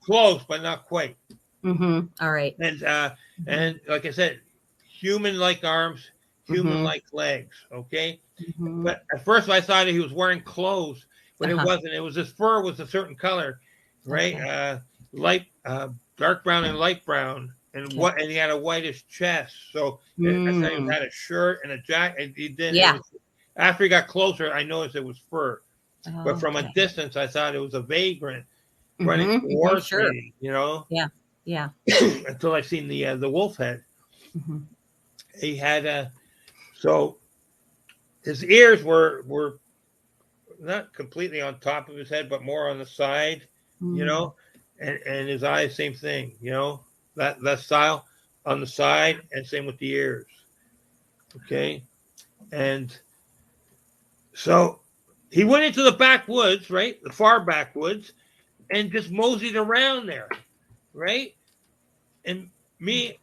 close, but not quite. Mm-hmm. All right. And like I said, human-like arms, human-like legs, okay? Mm-hmm. But at first I thought he was wearing clothes, but it wasn't. It was his fur was a certain color, right? Okay. Light, dark brown and light brown, and and he had a whitish chest. So I thought he had a shirt and a jacket. And he didn't. Yeah. After he got closer, I noticed it was fur. Oh, but from a distance, I thought it was a vagrant running towards me, Yeah. Yeah. Until I seen the wolf head. Mm-hmm. He had so his ears were not completely on top of his head, but more on the side, and his eyes, same thing, that style on the side, and same with the ears. Okay. And so he went into the backwoods, right? The far backwoods, and just moseyed around there, right? And me,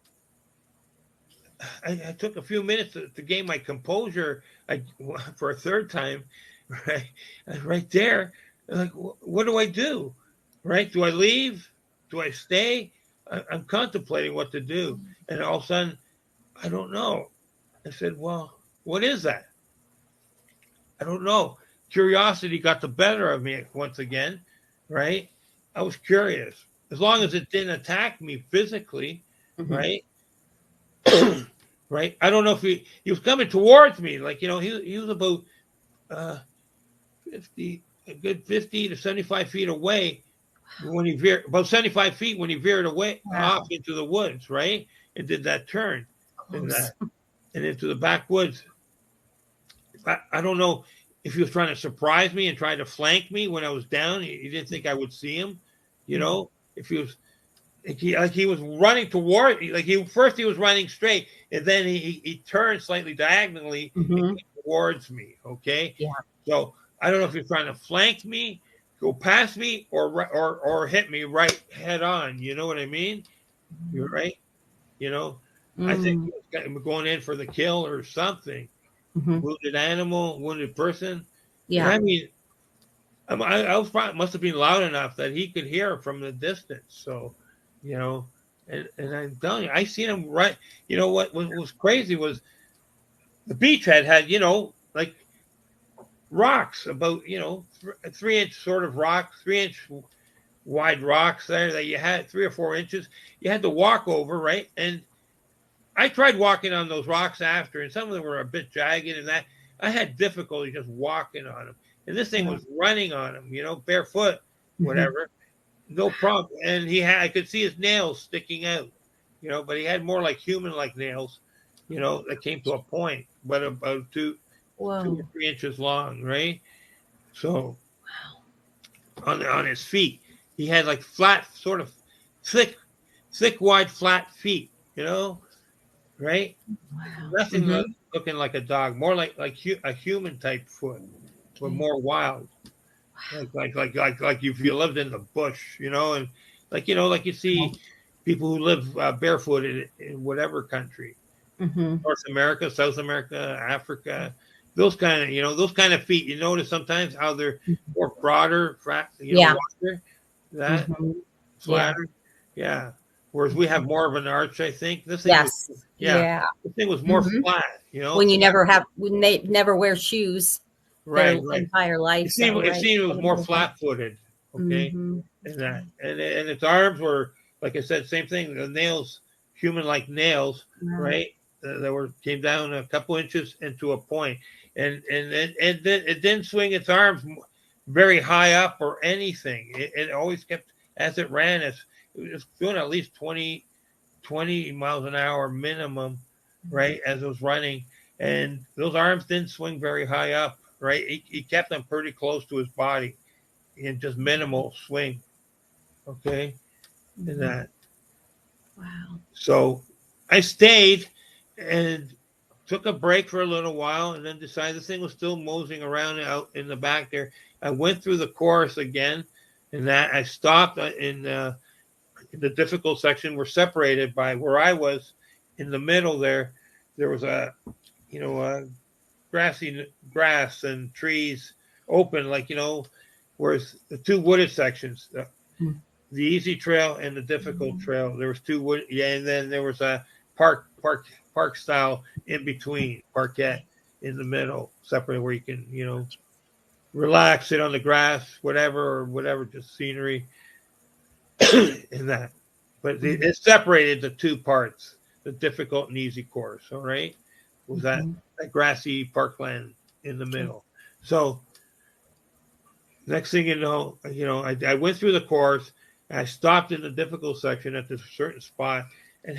I took a few minutes to gain my composure for a third time, right? Right there. Like, what do I do? Right? Do I leave? Do I stay? I'm contemplating what to do. And all of a sudden, I don't know. I said, well, what is that? I don't know. Curiosity got the better of me once again, right? I was curious. As long as it didn't attack me physically, right? Right? I don't know if he was coming towards me. Like, he was about 50 to 75 feet away when he veered, about 75 feet when he veered away off into the woods, right? And did that turn and into the backwoods. I don't know if he was trying to surprise me and trying to flank me when I was down. He didn't think I would see him, if he was he was running toward, first he was running straight, and then he turned slightly diagonally and came towards me. Okay. Yeah. So I don't know if he's trying to flank me, go past me, or hit me right head on. You know what I mean? You're right. I think he was going in for the kill or something. Wounded animal, wounded person. Yeah. And I mean, I was probably, must have been loud enough that he could hear from the distance. So, and I'm telling you, I seen him right. What was crazy was the beachhead had, like rocks about, 3-inch sort of rocks, 3-inch wide rocks there that you had 3 or 4 inches. You had to walk over, right? And I tried walking on those rocks after, and some of them were a bit jagged, and that I had difficulty just walking on them. And this thing was running on him, barefoot, whatever, no problem. And I could see his nails sticking out, but he had more like human-like nails, that came to a point, but about 2 or 3 inches long, right? So on his feet, he had like flat, sort of thick, wide, flat feet, right? Wow. Nothing looking like a dog, more like a human type foot, but more wild. Like if you lived in the bush, and like you see people who live barefooted in whatever country, North America, South America, Africa, those kind of feet. You notice sometimes how they're more broader, wider, that flatter. Yeah. Whereas we have more of an arch, I think. This thing Yes. was, Yeah. This thing was more Mhm. flat, you know. When they never wear shoes their Right. entire life. It seemed, So, right. it was more flat-footed, okay, Mm-hmm. and that, and its arms were, like I said, same thing. The nails, human-like nails, Wow. right? That came down a couple inches into a point, and it didn't swing its arms very high up or anything. It always kept as it ran. It was doing at least 20 miles an hour minimum, right, as it was running. And those arms didn't swing very high up, right? He kept them pretty close to his body in just minimal swing, okay, in that. Wow. So I stayed and took a break for a little while and then decided this thing was still moseying around out in the back there. I went through the course again and that I stopped in the difficult section. We're separated by where I was in the middle there. There was a, grass and trees open, like, whereas the two wooded sections, the easy trail and the difficult trail, there was two wood, and then there was a park style in between, parquet in the middle, separate where you can, relax, sit on the grass, whatever, just scenery in that. But it separated the two parts, the difficult and easy course. All right, was that grassy parkland in the middle. So next thing you know, I went through the course. And I stopped in the difficult section at this certain spot and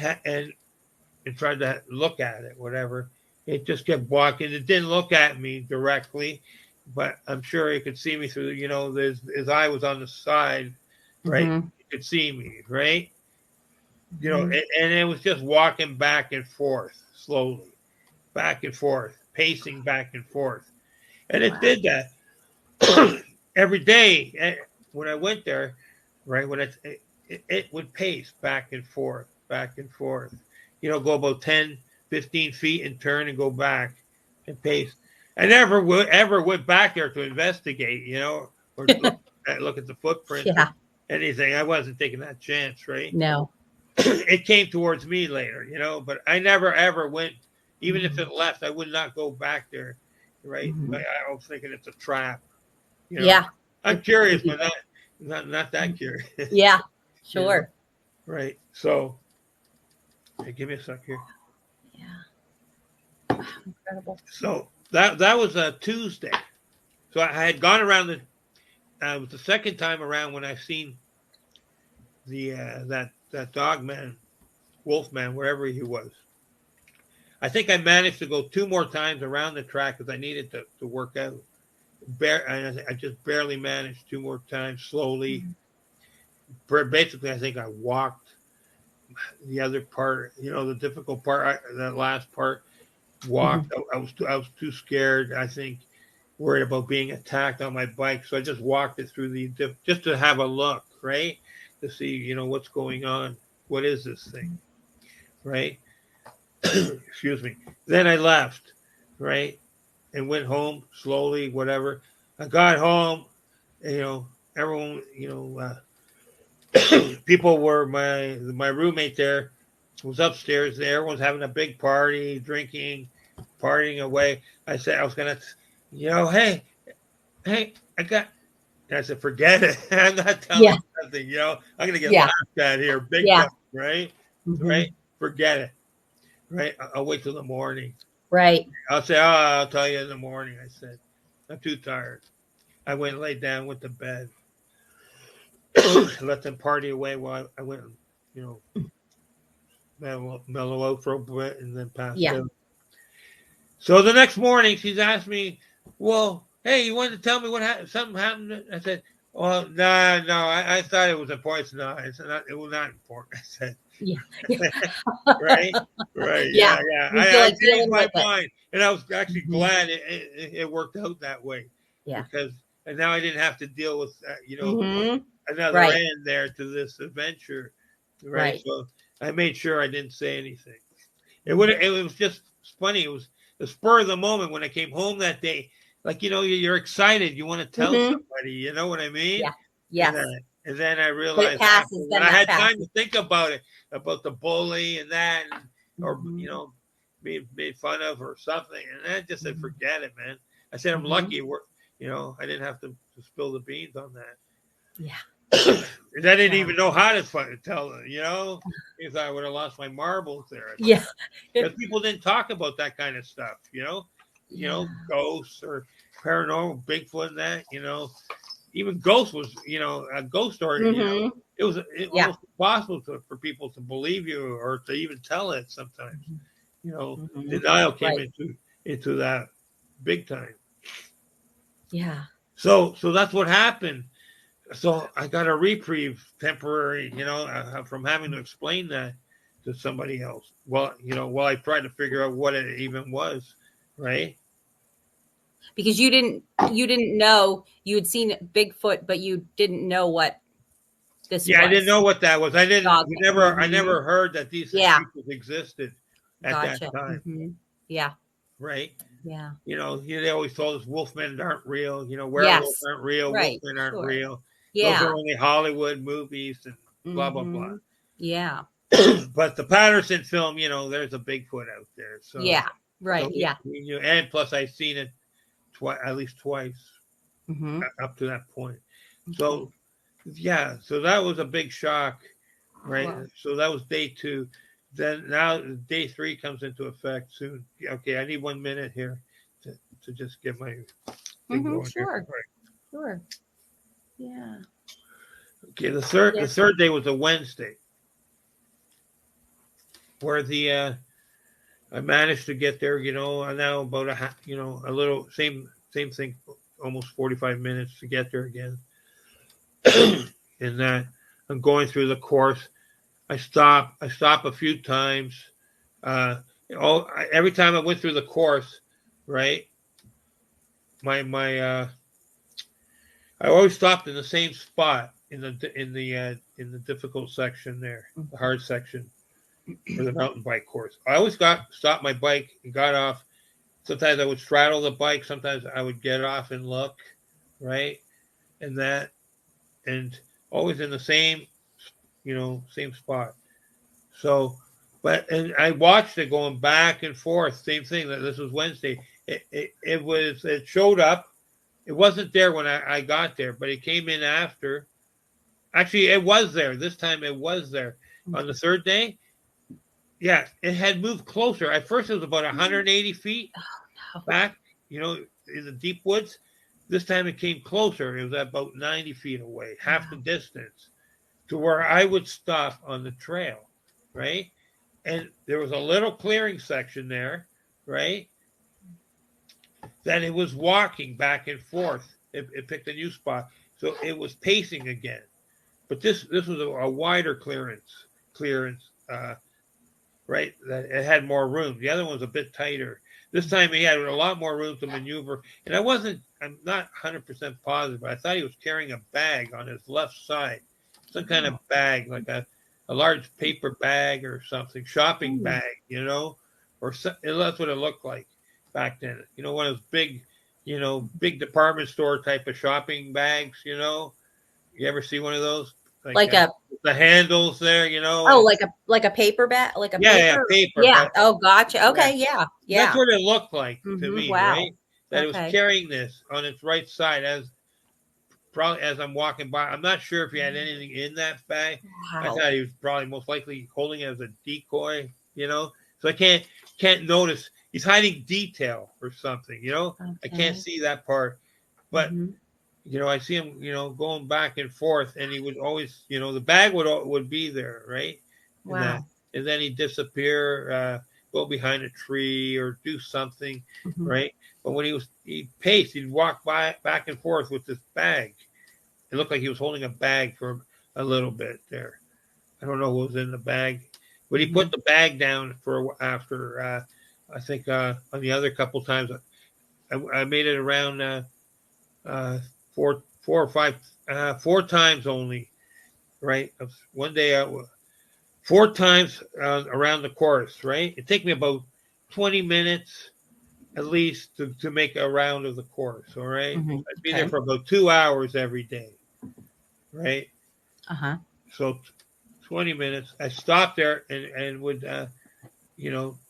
tried to look at it. Whatever, it just kept walking. It didn't look at me directly, but I'm sure it could see me through. His eye was on the side, right? Mm-hmm. You could see me, right? And it was just walking back and forth slowly, back and forth, pacing back and forth. And it did that every day when I went there, right? It would pace back and forth, go about 10, 15 feet and turn and go back and pace. I never ever went back there to investigate, or look at the footprints or Yeah. anything. I wasn't taking that chance, right? No. It came towards me later, but I never ever went, even if it left, I would not go back there, right? I was thinking it's a trap, Yeah. I'm curious, but not that curious. Yeah. Sure. Right. So, hey, give me a sec here. Yeah. Incredible. So that was a Tuesday. So I had gone around it was the second time around when I seen the that dog man, wolf man, wherever he was. I think I managed to go 2 more times around the track because I needed to work out. I just barely managed 2 more times slowly. Basically, I think I walked the other part, the difficult part, that last part, walked. I was too scared, I think, worried about being attacked on my bike. So I just walked it through just to have a look, right? To see, what's going on. What is this thing? Right? Excuse me. Then I left, right? And went home slowly, whatever. I got home, everyone, people were my roommate there was upstairs there. Everyone's having a big party, drinking, partying away. I said I was gonna, hey, I got. And I said, forget it. I'm not telling you nothing. I'm gonna get laughed at here, big time, right? Right? Forget it. Right? I'll wait till the morning. Right. I'll say, I'll tell you in the morning. I said, I'm too tired. I went and laid down, went to bed. Let them party away while I went, mellow out for a bit and then passed out. So the next morning, she's asked me, well, hey, you wanted to tell me what happened? Something happened? I said, well, no, I thought it was important. No, it was not important. I said, right. Yeah. I changed my mind. And I was actually glad it worked out that way. Yeah. And now I didn't have to deal with, another end there to this adventure. Right. So I made sure I didn't say anything. It was just funny. It was the spur of the moment when I came home that day. Like, you're excited. You want to tell somebody. You know what I mean? Yeah. Yes. And then I realized when I had time to think about it, about the bully and that, or you know, being made fun of or something, and I just said, forget it, man. I said, I'm lucky, you know, I didn't have to spill the beans on that. Yeah. And I didn't even know how to tell them, you know, because I would have lost my marbles there. Yeah. Because people didn't talk about that kind of stuff, you know, ghosts or paranormal, Bigfoot and that, you know. Even ghost was, you know, a ghost story, you know, it was almost impossible for people to believe you or to even tell it sometimes. You know, denial came into that big time. Yeah. So that's what happened. So I got a reprieve, temporary, you know, from having to explain that to somebody else. Well, you know, while I tried to figure out what it even was, right? Because you didn't know, you had seen Bigfoot, but you didn't know what this was. Yeah, I didn't know what that was. I never heard that these creatures existed at that time. Yeah. Right? Yeah. You know, they always told us wolfmen aren't real, you know, werewolves aren't real, wolfmen aren't real. Yeah. Those are only Hollywood movies and blah, blah, blah. Yeah. But the Patterson film, you know, there's a Bigfoot out there. So yeah. Right. So we knew, and plus I've seen it at least twice up to that point. So yeah, so that was a big shock, right? Wow. So that was day 2. Then now day 3 comes into effect soon. Okay, I need 1 minute here to just get my thing going. Sure. Sure. Yeah. Okay, the third day was a Wednesday, where I managed to get there. You know, now about a little same thing, almost 45 minutes to get there again. And I'm going through the course. I stop a few times. Every time I went through the course, right? I always stopped in the same spot in the difficult section there, the hard section for the mountain bike course. I always stopped my bike and got off. Sometimes I would straddle the bike. Sometimes I would get off and look, right? And always in the same spot. So, and I watched it going back and forth. Same thing. This was Wednesday. It showed up. It wasn't there when I got there, but it came in after. Actually, it was there. This time it was there. On the third day, yeah, it had moved closer. At first, it was about 180 feet back, you know, in the deep woods. This time it came closer. It was about 90 feet away, half the distance, to where I would stop on the trail, right? And there was a little clearing section there, right? Then it was walking back and forth. It picked a new spot. So it was pacing again. But this was a wider clearance, right? That it had more room. The other one was a bit tighter. This time he had a lot more room to maneuver. And I'm not 100% positive, but I thought he was carrying a bag on his left side. Some kind of bag, like a large paper bag or something, shopping bag, you know? That's what it looked like back then. You know, one of those big department store type of shopping bags, you know? You ever see one of those? Like the handles there, you know? Oh, like a paper bag, like a paper. Paper. Yeah. Oh, gotcha. Okay. Yeah. That's what it looked like to me, right? That it was carrying this on its right side as I'm walking by. I'm not sure if he had anything in that bag. Wow. I thought he was probably most likely holding it as a decoy, you know? So I can't notice. He's hiding detail or something, you know? Okay. I can't see that part. But you know, I see him, you know, going back and forth, and he would always, you know, the bag would be there, right? Wow. And then he'd disappear, go behind a tree or do something, right? But when he paced, he'd walk back and forth with this bag. It looked like he was holding a bag for a little bit there. I don't know what was in the bag, but he put the bag down after. I think on the other couple times, I made it around 4 times only, right? One day, 4 times around the course, right? It took me about 20 minutes at least to make a round of the course, all right? I'd be there for about 2 hours every day, right? So 20 minutes. I stopped there and would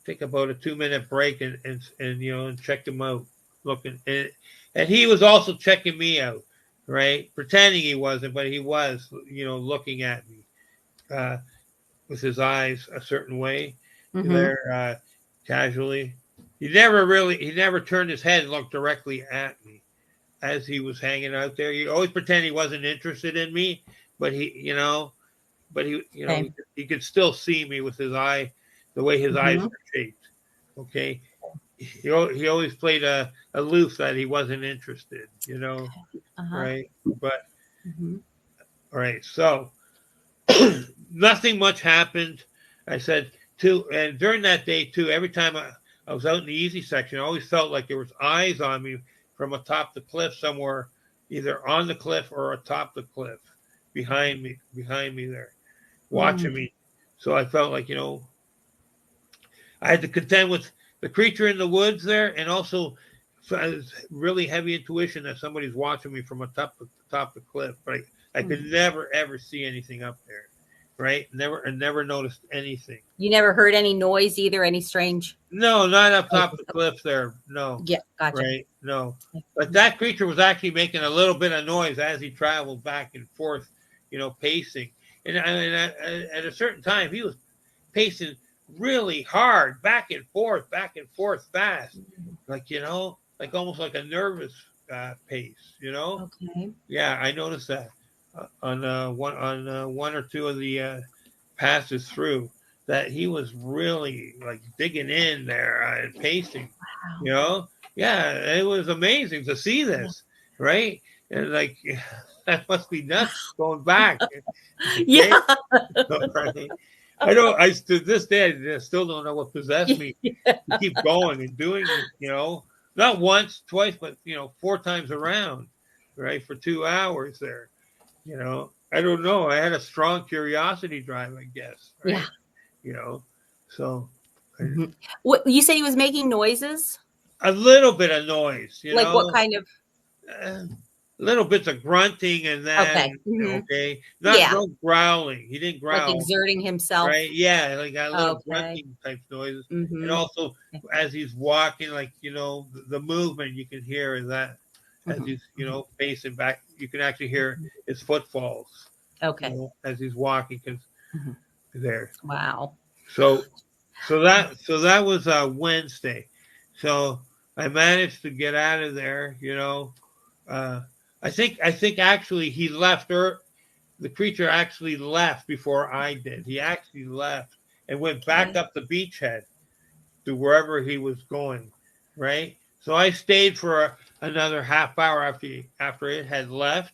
take about a 2-minute break and check him out, looking, and he was also checking me out, right? Pretending he wasn't, but he was, looking at me with his eyes a certain way there, casually. He never turned his head and looked directly at me as he was hanging out there. He always pretended he wasn't interested in me, but he could still see me with his eye, the way his eyes were shaped. Okay, he always played aloof that he wasn't interested. Right? But all right, so nothing much happened. I said too, and during that day too, every time I was out in the easy section, I always felt like there was eyes on me from atop the cliff somewhere, either on the cliff or atop the cliff behind me there, watching me. So I felt like, I had to contend with the creature in the woods there, and also really heavy intuition that somebody's watching me from atop the cliff. But I could never ever see anything up there, right? Never noticed anything. You never heard any noise either, any strange? No, not up top the cliff there. No. Yeah, gotcha. Right? No. But that creature was actually making a little bit of noise as he traveled back and forth, pacing. And at a certain time, he was pacing really hard, back and forth, fast, like almost like a nervous pace. Okay. Yeah, I noticed that on one or two of the passes through, that he was really like digging in there and pacing. Wow. Yeah, it was amazing to see this, right? And like that must be nuts going back. Yeah. Right? I to this day I still don't know what possessed me to keep going and doing it, not once, twice, but 4 times around, right, for 2 hours there. I don't know. I had a strong curiosity drive, I guess. Right? Yeah. So What you said he was making noises? A little bit of noise, Like what kind of? Little bits of grunting and then no growling. He didn't growl. Like exerting himself. Right? Yeah, like a little grunting type noises. And also as he's walking, like the movement you can hear is that as he's pacing back, you can actually hear his footfalls. Okay. As he's walking, because there. Wow. So that was Wednesday. So I managed to get out of there. I think actually he left, or the creature actually left before I did. He actually left and went back up the beachhead to wherever he was going. Right. So I stayed for another half hour after it had left,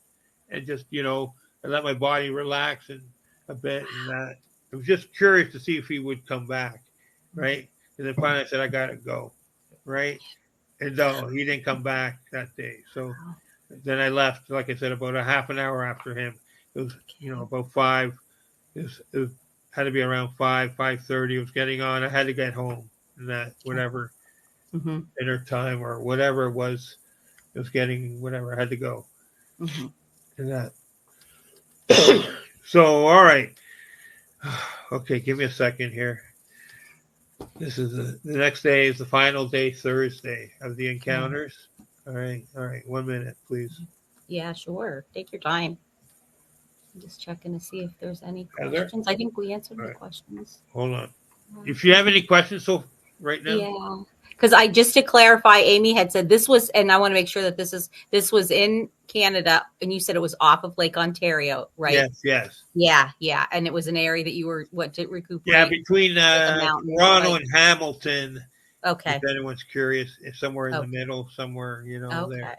and just I let my body relax a bit, and that I was just curious to see if he would come back, right? And then finally I said, I gotta go, right? And no, he didn't come back that day. So then I left, like I said, about a half an hour after him. It was about 5. It had to be around 5:30. It was getting on. I had to get home, and that whatever dinner time or whatever it was getting whatever. I had to go, and that. So all right. Okay, give me a second here. This is the next day is the final day, Thursday, of the encounters. All right. 1 minute, please. Yeah, sure. Take your time. I'm just checking to see if there's any questions. I think we answered the questions. Hold on. If you have any questions, right now. Yeah. Because just to clarify, Amy had said this was, and I want to make sure that this was in Canada, and you said it was off of Lake Ontario, right? Yes. Yeah. And it was an area that you were, to recuperate? Yeah, between Toronto and Hamilton. Okay. If anyone's curious, if somewhere in the middle, somewhere, there.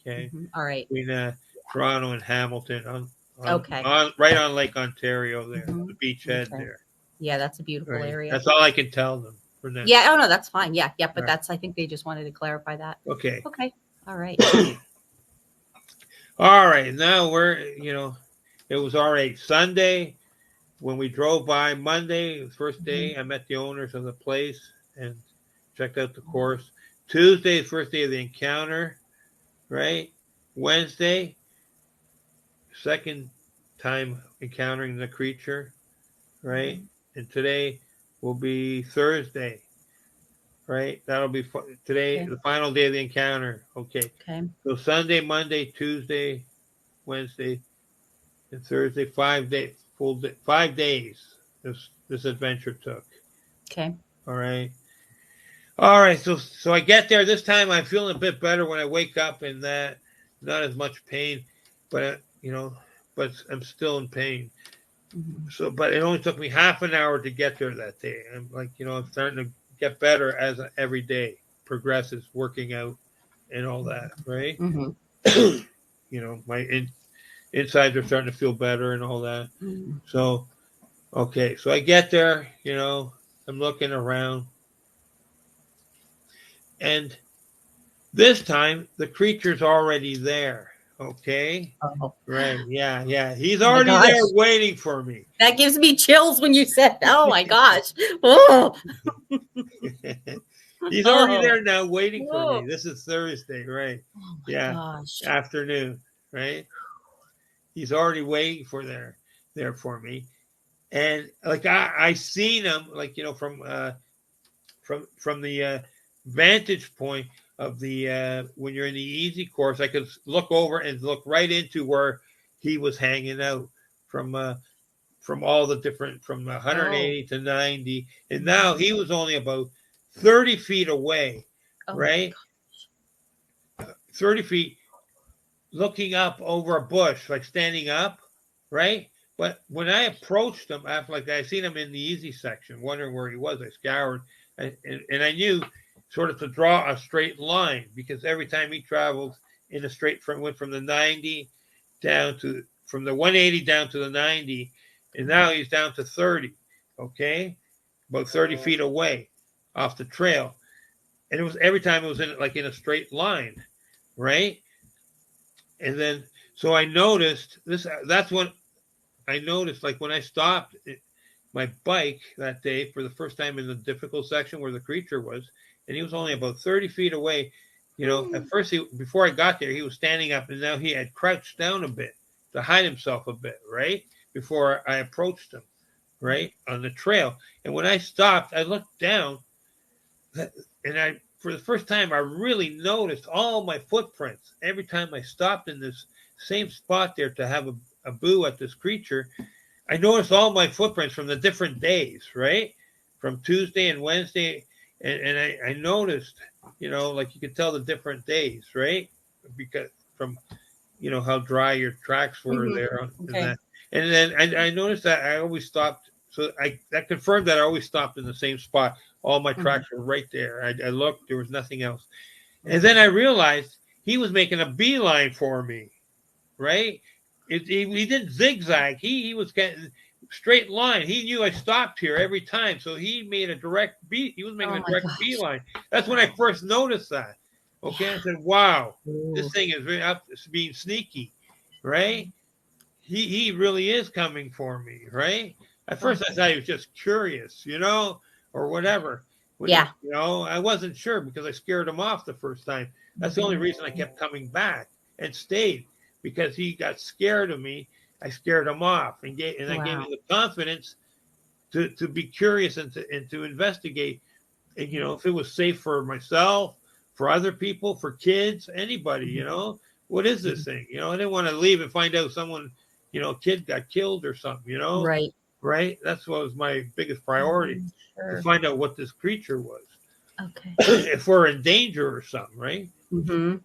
Okay. All right. Between Toronto and Hamilton, right on Lake Ontario there, the beachhead there. Yeah, that's a beautiful area. That's all I can tell them. Yeah. Oh no, that's fine. Yeah. But that's. I think they just wanted to clarify that. Okay. All right. All right. Now it was all right. Sunday, when we drove by Monday, the first day, I met the owners of the place and checked out the course. Tuesday, the first day of the encounter. Right. Wednesday, second time encountering the creature, right? And today will be Thursday, right? That'll be today, Okay. the final day of the encounter. Okay. Okay. So Sunday, Monday, Tuesday, Wednesday, and Thursday, 5 days, 5 days. This adventure took. Okay. All right. All right. So I get there this time. I'm feeling a bit better when I wake up, and that not as much pain, but but I'm still in pain. Mm-hmm. So, but it only took me half an hour to get there that day. I'm like, I'm starting to get better as every day progresses, working out and all that, right? Mm-hmm. My insides are starting to feel better and all that. Mm-hmm. So, okay, so I get there, I'm looking around, and this time the creature's already there. Okay. Oh. Right. Yeah. He's Oh my already gosh. there waiting for me. That gives me chills when you said, "Oh my gosh!" Oh. He's already there now waiting for Oh. me. This is Thursday, right? Oh my Yeah. gosh. Afternoon, right? He's already waiting there for me. And like I seen him like from the vantage point of the when you're in the easy course, I could look over and look right into where he was hanging out from all the different from 180 to 90, and now he was only about 30 feet away, right? 30 feet, looking up over a bush, like standing up, right? But when I approached him, after like I seen him in the easy section, wondering where he was, I scoured, and I knew sort of to draw a straight line, because every time he traveled in a straight front, went from the 90 down to from the 180 down to the 90, and now he's down to 30. Okay, about 30 feet away off the trail, and it was every time it was in a straight line, right? And then so I noticed this. That's when I noticed, like when I stopped my bike that day for the first time in the difficult section where the creature was, and he was only about 30 feet away. At first, before I got there, he was standing up, and now he had crouched down a bit to hide himself a bit, right? Before I approached him, right? On the trail. And when I stopped, I looked down, and for the first time, I really noticed all my footprints. Every time I stopped in this same spot there to have a boo at this creature, I noticed all my footprints from the different days, right? From Tuesday and Wednesday. And I noticed, like you could tell the different days, right? Because from, how dry your tracks were there. Okay. And then I noticed that I always stopped. So that confirmed that I always stopped in the same spot. All my tracks were right there. I looked, there was nothing else. And then I realized he was making a beeline for me, right? He didn't zigzag. He was getting straight line. He knew I stopped here every time, so he made a direct beat. He was making a direct beeline. That's when I first noticed that. Okay, I said, "Wow, this thing is really being sneaky, right? He really is coming for me, right?" At first, I thought he was just curious, or whatever. I wasn't sure because I scared him off the first time. That's the only reason I kept coming back and stayed, because he got scared of me. I scared him off, and I gave him the confidence to be curious and to investigate. And if it was safe for myself, for other people, for kids, anybody, what is this thing? I didn't want to leave and find out someone, kid got killed or something, Right. That's what was my biggest priority, to find out what this creature was. Okay. If we're in danger or something, right? Mm-hmm.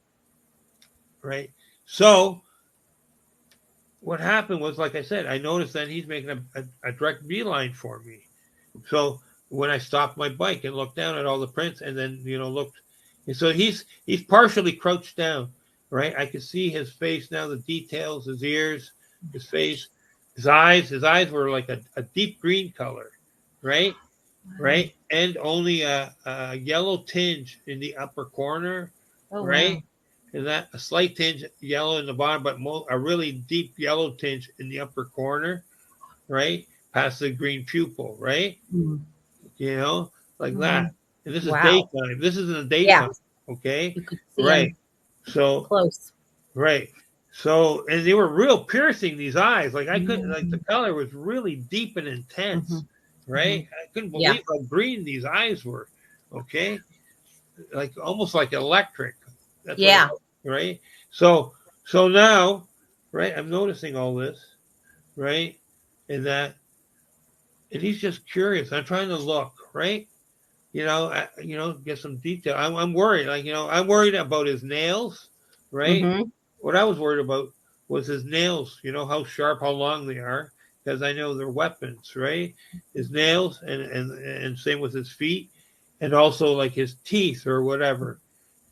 Right. So what happened was, like I said, I noticed that he's making a direct beeline for me. So when I stopped my bike and looked down at all the prints, and then looked, and so he's partially crouched down, right? I could see his face now, the details, his ears, his face, his eyes. His eyes were like a deep green color, right? Right, and only a yellow tinge in the upper corner, right? Wow. And that a slight tinge yellow in the bottom, but a really deep yellow tinge in the upper corner, right? Past the green pupil, right? Mm-hmm. Like that. And this is daytime. This is in the daytime, okay? Right. So close. Right. So, and they were real piercing, these eyes. Like I couldn't, like the color was really deep and intense, right? I couldn't believe how green these eyes were. Okay. Like almost like electric. That's what right? So now, right, I'm noticing all this, right? And he's just curious. I'm trying to look, right? Get some detail. I'm worried. Like, I'm worried about his nails, right? What I was worried about was his nails. You know how sharp, how long they are, because I know they're weapons, right? His nails, and same with his feet, and also like his teeth or whatever.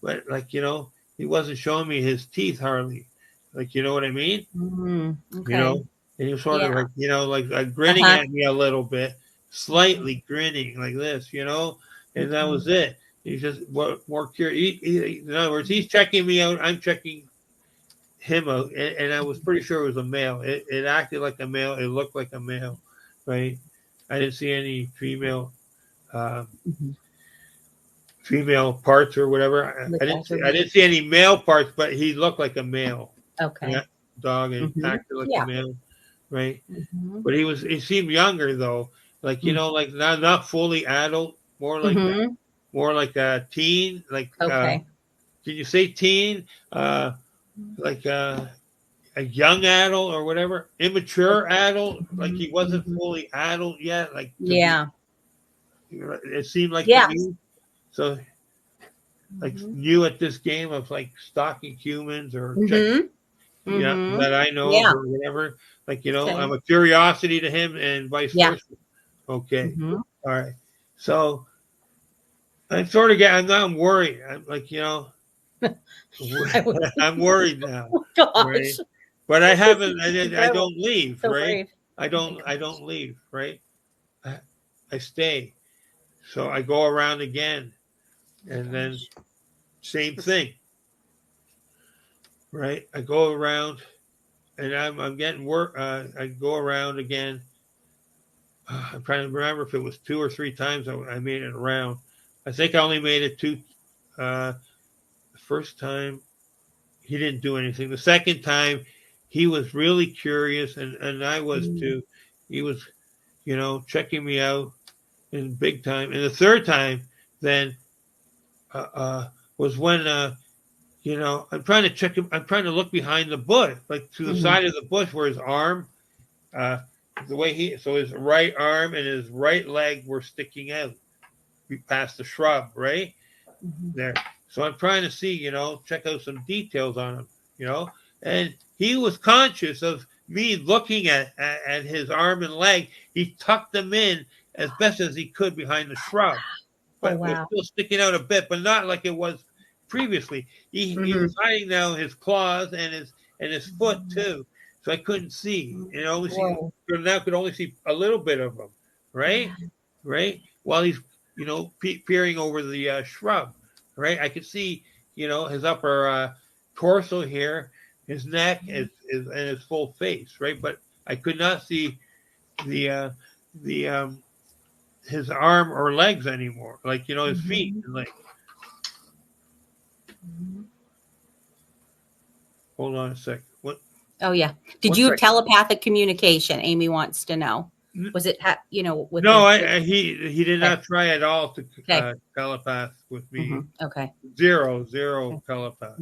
But like he wasn't showing me his teeth hardly. Like, you know what I mean? Okay. And he was sort of like grinning at me a little bit, slightly grinning like this, and that was it. He's just more curious. In other words, he's checking me out. I'm checking him out, and I was pretty sure it was a male. It acted like a male. It looked like a male, right? I didn't see any female parts or whatever. I didn't see any male parts, but he looked like a male. Okay. Yeah, dog, and acted like a male, right? But he seemed younger though, like like not fully adult, more like a teen, like can you say teen? Like a young adult or whatever, immature adult, like he wasn't fully adult yet, like it seemed like to me. So like new at this game of like stalking humans or that I know of or whatever. Like, I'm a curiosity to him and vice versa. Okay. All right. So I'm sort of I'm worried. I'm like, I'm worried now. Oh, gosh. Right? But I haven't, I don't leave, so right? I don't leave, right? I stay. So I go around again and then same thing. Right? I go around and I'm getting work. I go around again. I'm trying to remember if it was 2 or 3 times I made it around. I think I only made it 2. The first time he didn't do anything. The second time he was really curious, and I was too. He was, checking me out in big time. And the third time then was when I'm trying to check him. I'm trying to look behind the bush, like to the side of the bush where his arm, the way his right arm and his right leg were sticking out past the shrub, right there. So I'm trying to see, check out some details on him, and he was conscious of me looking at his arm and leg. He tucked them in as best as he could behind the shrub, but was still sticking out a bit, but not like it was previously. He was hiding now his claws and his foot too, so I couldn't see. Now could only see a little bit of him, right? Right, while he's peering over the shrub, right? I could see his upper torso here, his neck, and his full face, right? But I could not see the his arm or legs anymore, like his feet and legs. Hold on a sec. What? Oh yeah. Did you have telepathic communication? Amy wants to know. Was it with no? He did not try at all to telepath with me. Okay. Zero telepath.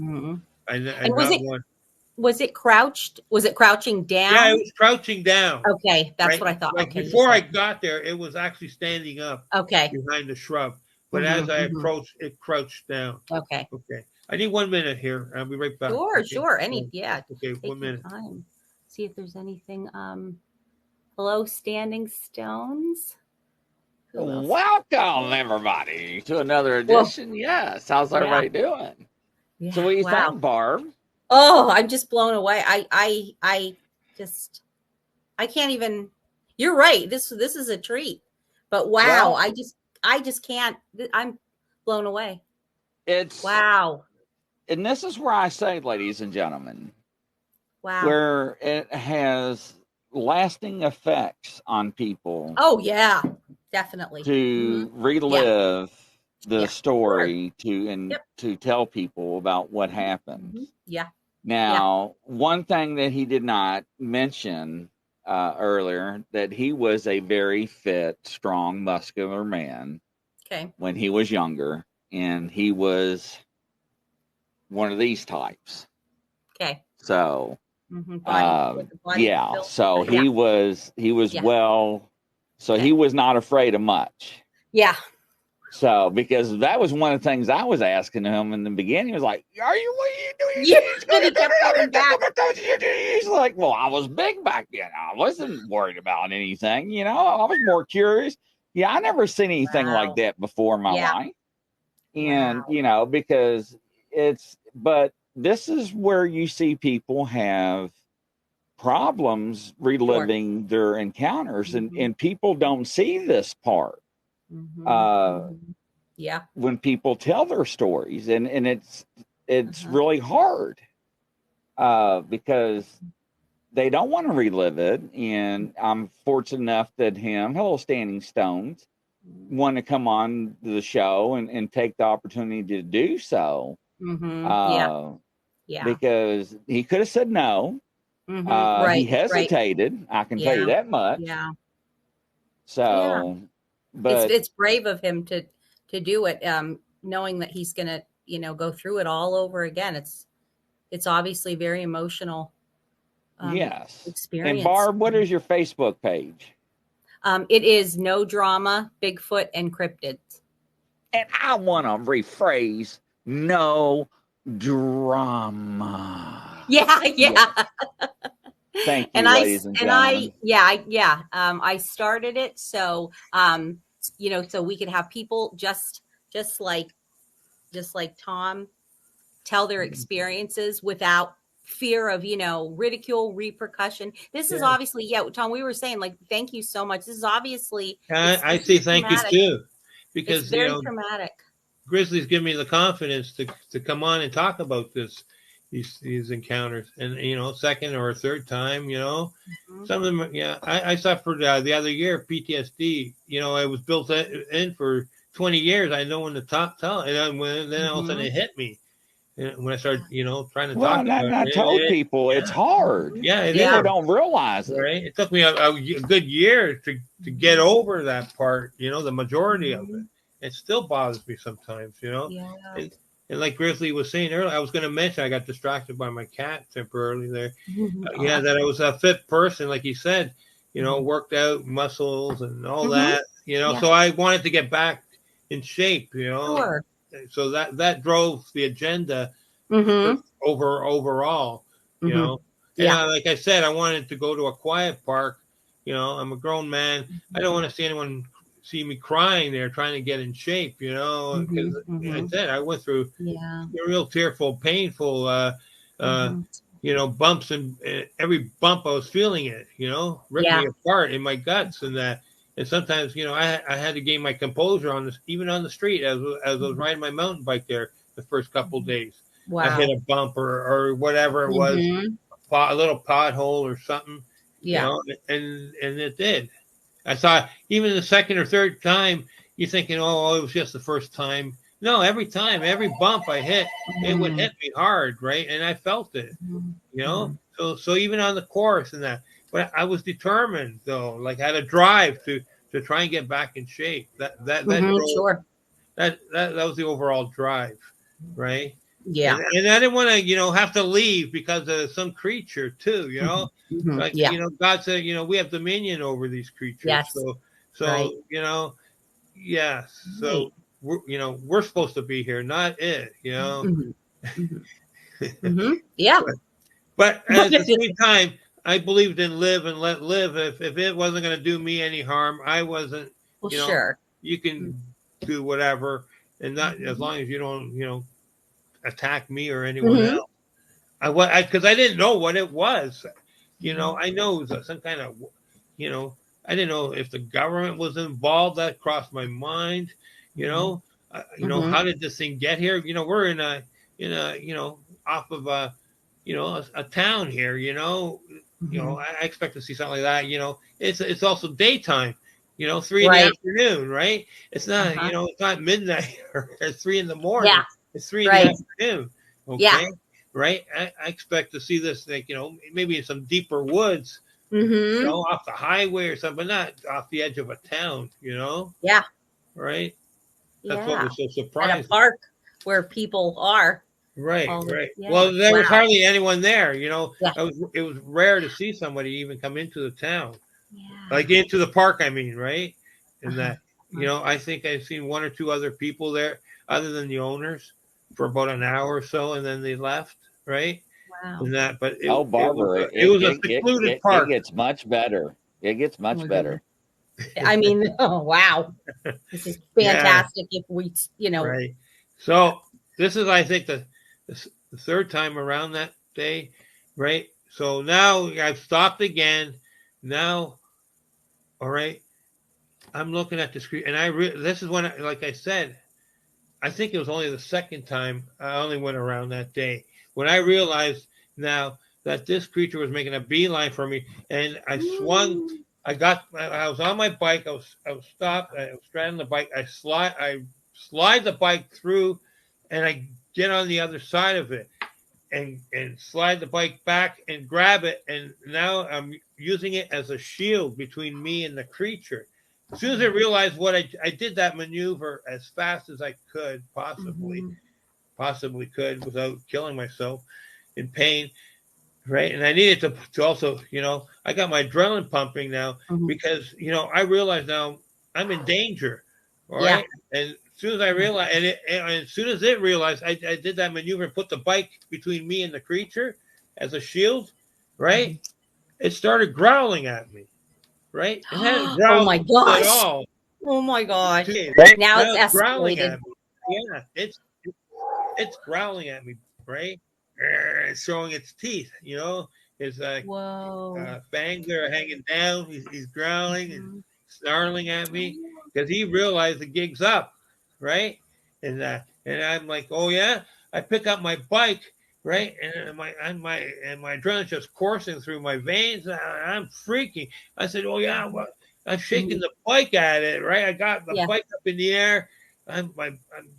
Was it crouched? Was it crouching down? Yeah, it was crouching down. Okay, that's what I thought. Like before I got there, it was actually standing up. Okay. Behind the shrub, but as I approached, it crouched down. Okay. Okay. I need 1 minute here. I'll be right back. Sure. Okay, 1 minute. Time. See if there's anything. Hello, Standing Stones. Welcome, everybody, to another edition. Whoa. Yes. How's everybody doing? Yeah. So what do you think, Barb? Oh, I'm just blown away. I can't even. You're right. This is a treat. But wow, I just can't. I'm blown away. It's wow. And this is where I say, ladies and gentlemen, where it has lasting effects on people. Oh yeah, definitely. To relive the story to tell people about what happened. Yeah. Now, one thing that he did not mention earlier, that he was a very fit, strong, muscular man when he was younger, and he was one of these types. Okay. So, body yeah. So he was Yeah. well. So he was not afraid of much. Yeah. So, because that was one of the things I was asking him in the beginning. He was like, what are you doing? Yeah, but he kept going back. He's like, well, I was big back then. I wasn't worried about anything. You know, I was more curious. Yeah, I never seen anything like that before in my life. And, you know, because but this is where you see people have problems reliving their encounters, and people don't see this part. When people tell their stories, and it's really hard because they don't want to relive it. And I'm fortunate enough that hello Standing Stones, want to come on the show and take the opportunity to do so. Because he could have said no. He hesitated. I can tell you that much. Yeah. So, but it's brave of him to do it, knowing that he's going to, go through it all over again. It's obviously very emotional. Yes. Experience. And Barb, what is your Facebook page? It is No Drama, Bigfoot, and Cryptids. And I want to rephrase, no drama. Yeah. Thank you, ladies and gentlemen. I started it so so we could have people just like Tom tell their experiences without fear of ridicule, repercussion. This is obviously Tom, we were saying, like, thank you so much. This is obviously I say thank you too, because it's very traumatic. Grizzly's given me the confidence to come on and talk about these encounters, and second or third time, some of them, I suffered the other year PTSD. I was built in for 20 years. I know when to tell, and then all of a sudden it hit me. And when I started, trying to talk about it. I told people it's hard. Yeah, people don't realize it. Right? It took me a good year to get over that part. The majority of it. It still bothers me sometimes. And like Grizzly was saying earlier, I was going to mention, I got distracted by my cat temporarily there. That I was a fit person, like he said. Worked out muscles and all that. So I wanted to get back in shape. Sure. So that drove the agenda overall, And like I said, I wanted to go to a quiet park. I'm a grown man. I don't want to see anyone see me crying there, trying to get in shape. Because like I said, I went through real tearful, painful, bumps, and every bump I was feeling it. Ripped me apart in my guts, and that. And sometimes, I had to gain my composure even on the street as I was riding my mountain bike there the first couple of days. Wow. I hit a bump or whatever it was, a little pothole or something, and it did. I saw even the second or third time, you're thinking, oh, it was just the first time. No, every time, every bump I hit, it would hit me hard, right? And I felt it, So even on the course and that. But I was determined, though. Like, I had a drive to try and get back in shape. That drove, that was the overall drive, right? Yeah. And I didn't want to, have to leave because of some creature too, Like, God said, we have dominion over these creatures. Yes. So yes. So we're supposed to be here, not it, Yeah. But at the same time, I believed in live and let live. If it wasn't going to do me any harm, I wasn't. Well, sure. You can do whatever, and not as long as you don't, attack me or anyone else. Because I didn't know what it was. I know it was some kind of, I didn't know if the government was involved. That crossed my mind. How did this thing get here? We're in a off of a town here. I expect to see something like that. It's also daytime. 3 in the afternoon, right? It's not, it's not midnight or 3 in the morning. Yeah. It's 3 in the afternoon. Okay. right? I expect to see this, like, maybe in some deeper woods, off the highway or something, but not off the edge of a town, Yeah. right? That's Yeah. what was so At a surprising. park where people are. Right, all the- right. yeah. Well, there was Wow. hardly anyone there, Yeah. It was rare to see somebody even come into the town, Yeah. like into the park, I mean, right? And Uh-huh. that, I think I've seen one or two other people there other than the owners for about an hour or so, and then they left, right? Wow. And that, but Barbara, it was a secluded it park. gets much better. It gets much my better. I mean, oh wow, this is fantastic. If we, Right. So this is, I think, the third time around that day, right? So now I've stopped again. Now, all right, I'm looking at the screen, and this is when, like I said, I think it was only the second time I only went around that day when I realized now that this creature was making a beeline for me, and I swung. I was on my bike. I was stopped. I was straddling the bike. I slide the bike through, and I get on the other side of it, and slide the bike back and grab it, and now I'm using it as a shield between me and the creature. As soon as I realized what I did that maneuver as fast as I could, possibly could, without killing myself in pain. Right. And I needed to also, I got my adrenaline pumping now because, I realize now I'm in danger. All right. And as soon as I realized, and as soon as it realized, I did that maneuver and put the bike between me and the creature as a shield. Right. It started growling at me. Right. It hadn't growled oh my at gosh. all. Oh my gosh. Right? Now it's growling escalated. at me. Yeah. It's growling at me. Right. It's showing its teeth, his Whoa. fangs are hanging down. He's growling and snarling at me because he realized the gig's up, right? And I'm like, oh yeah. I pick up my bike, right, and my adrenaline's just coursing through my veins. I'm freaking. I said, oh yeah, what? I'm shaking the bike at it, right? I got the bike up in the air. I'm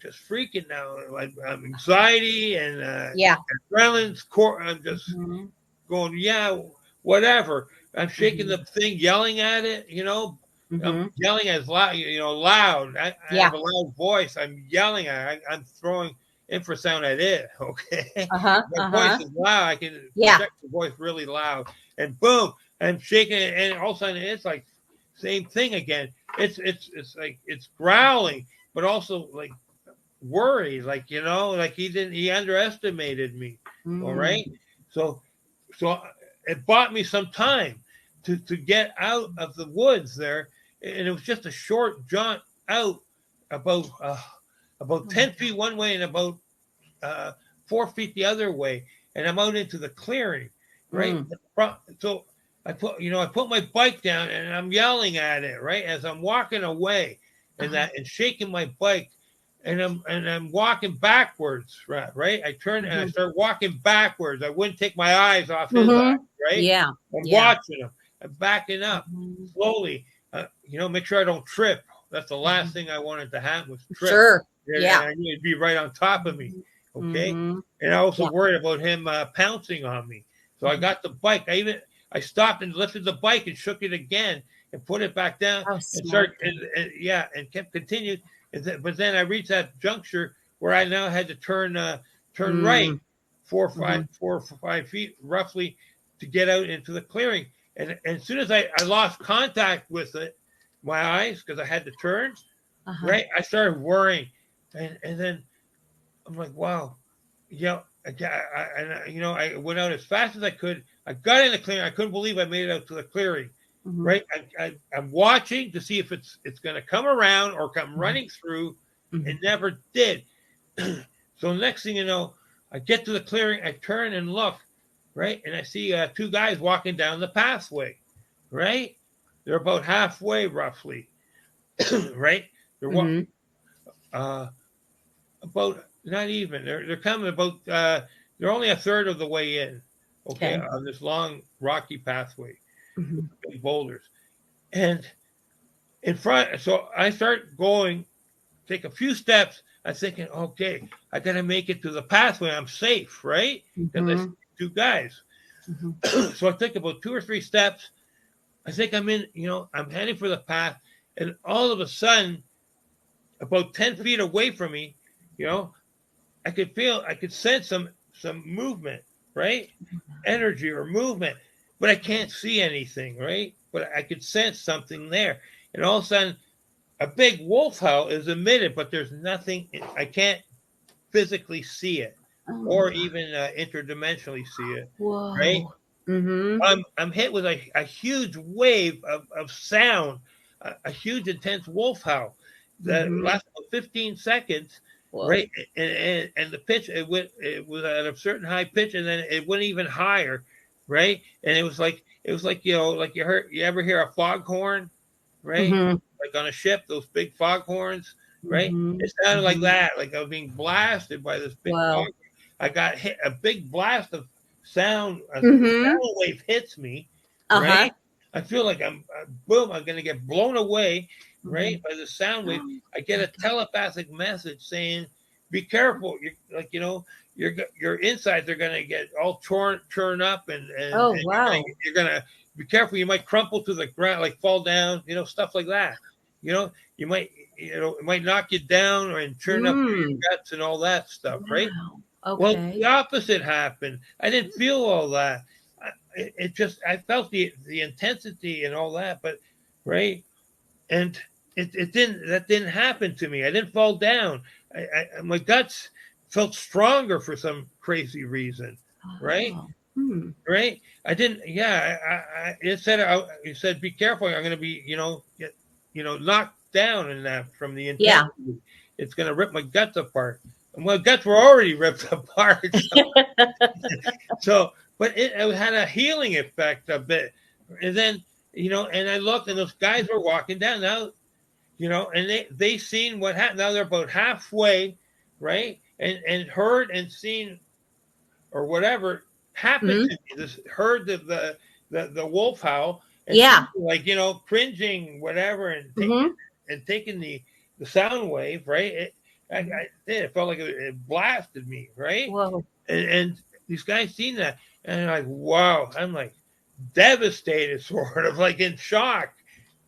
just freaking now. I'm anxiety and adrenaline's I'm just going, yeah, whatever. I'm shaking the thing, yelling at it. I'm yelling as loud, loud. I have a loud voice. I'm yelling at it. I'm throwing infrasound at it. Okay, my voice is loud. I can project the voice really loud, and boom, I'm shaking it, and all of a sudden it's like same thing again. It's like it's growling, but also like worried, like like he underestimated me. All right, so it bought me some time to get out of the woods there, and it was just a short jaunt out, about 10 feet one way and about 4 feet the other way, and I'm out into the clearing, right? So I put my bike down and I'm yelling at it, right, as I'm walking away, and shaking my bike, and I'm walking backwards, right? I turn and I start walking backwards. I wouldn't take my eyes off his eyes, right? Yeah. I'm watching him. I'm backing up slowly. Make sure I don't trip. That's the last thing I wanted to happen was trip. Sure. Yeah. And I knew he'd be right on top of me. Okay. And I also worried about him pouncing on me. So I got the bike. I stopped and lifted the bike and shook it again and put it back down and started and kept continuing. But then I reached that juncture where I now had to turn right 4 or 5 feet roughly to get out into the clearing. And as soon as I lost contact with it, my eyes, because I had to turn, right, I started worrying. And then I'm like, wow, I went out as fast as I could. I got in the clearing. I couldn't believe I made it out to the clearing. Right, I'm watching to see if it's going to come around or come running through. It never did. So next thing you know, I get to the clearing. I turn and look, right, and I see two guys walking down the pathway. Right, they're about halfway, roughly. Right, they're walking about not even. They're coming about. They're only a third of the way in. Okay, on this long rocky pathway. Big boulders, and in front. So I start going, take a few steps. I'm thinking, okay, I got to make it to the pathway. I'm safe, right? Because I see two guys. So I took about 2 or 3 steps. I think I'm in, I'm heading for the path. And all of a sudden, about 10 feet away from me, I could sense some movement, right? Energy or movement, but I can't see anything, right? But I could sense something there. And all of a sudden, a big wolf howl is emitted, but there's nothing. I can't physically see it, or even interdimensionally see it. Whoa. Right? Mm-hmm. I'm hit with a huge wave of sound, a huge intense wolf howl that lasts about 15 seconds. Whoa. Right, and the pitch it was at a certain high pitch, and then it went even higher, right? And it was like like you ever hear a foghorn, right? Like on a ship, those big foghorns, right? It sounded like that, like I was being blasted by this big foghorn. I got hit, a big blast of sound, a sound wave hits me, right? I feel like I'm going to get blown away, right, by the sound wave. I get a telepathic message saying, "Be careful! Your insides are going to get all torn up, and you're going to be careful. You might crumple to the ground, like fall down, stuff like that. You might, it might knock you down or turn up your guts and all that stuff, right?" Okay. Well, the opposite happened. I didn't feel all that. I felt the intensity and all that, but right, and that didn't happen to me. I didn't fall down. My guts felt stronger for some crazy reason, right? Right. I didn't. Yeah. It said, "Be careful. I'm going to be, knocked down in that from the intensity. Yeah. It's going to rip my guts apart." And my guts were already ripped apart. But it had a healing effect a bit. And then, and I looked, and those guys were walking down now, and they seen what happened. Now they're about halfway, right? And heard and seen or whatever happened to me. This heard the wolf howl. And like, cringing, whatever, and taking the sound wave, right? It felt like it blasted me, right? Whoa. And these guys seen that, and they're like, wow. I'm like devastated, sort of like in shock.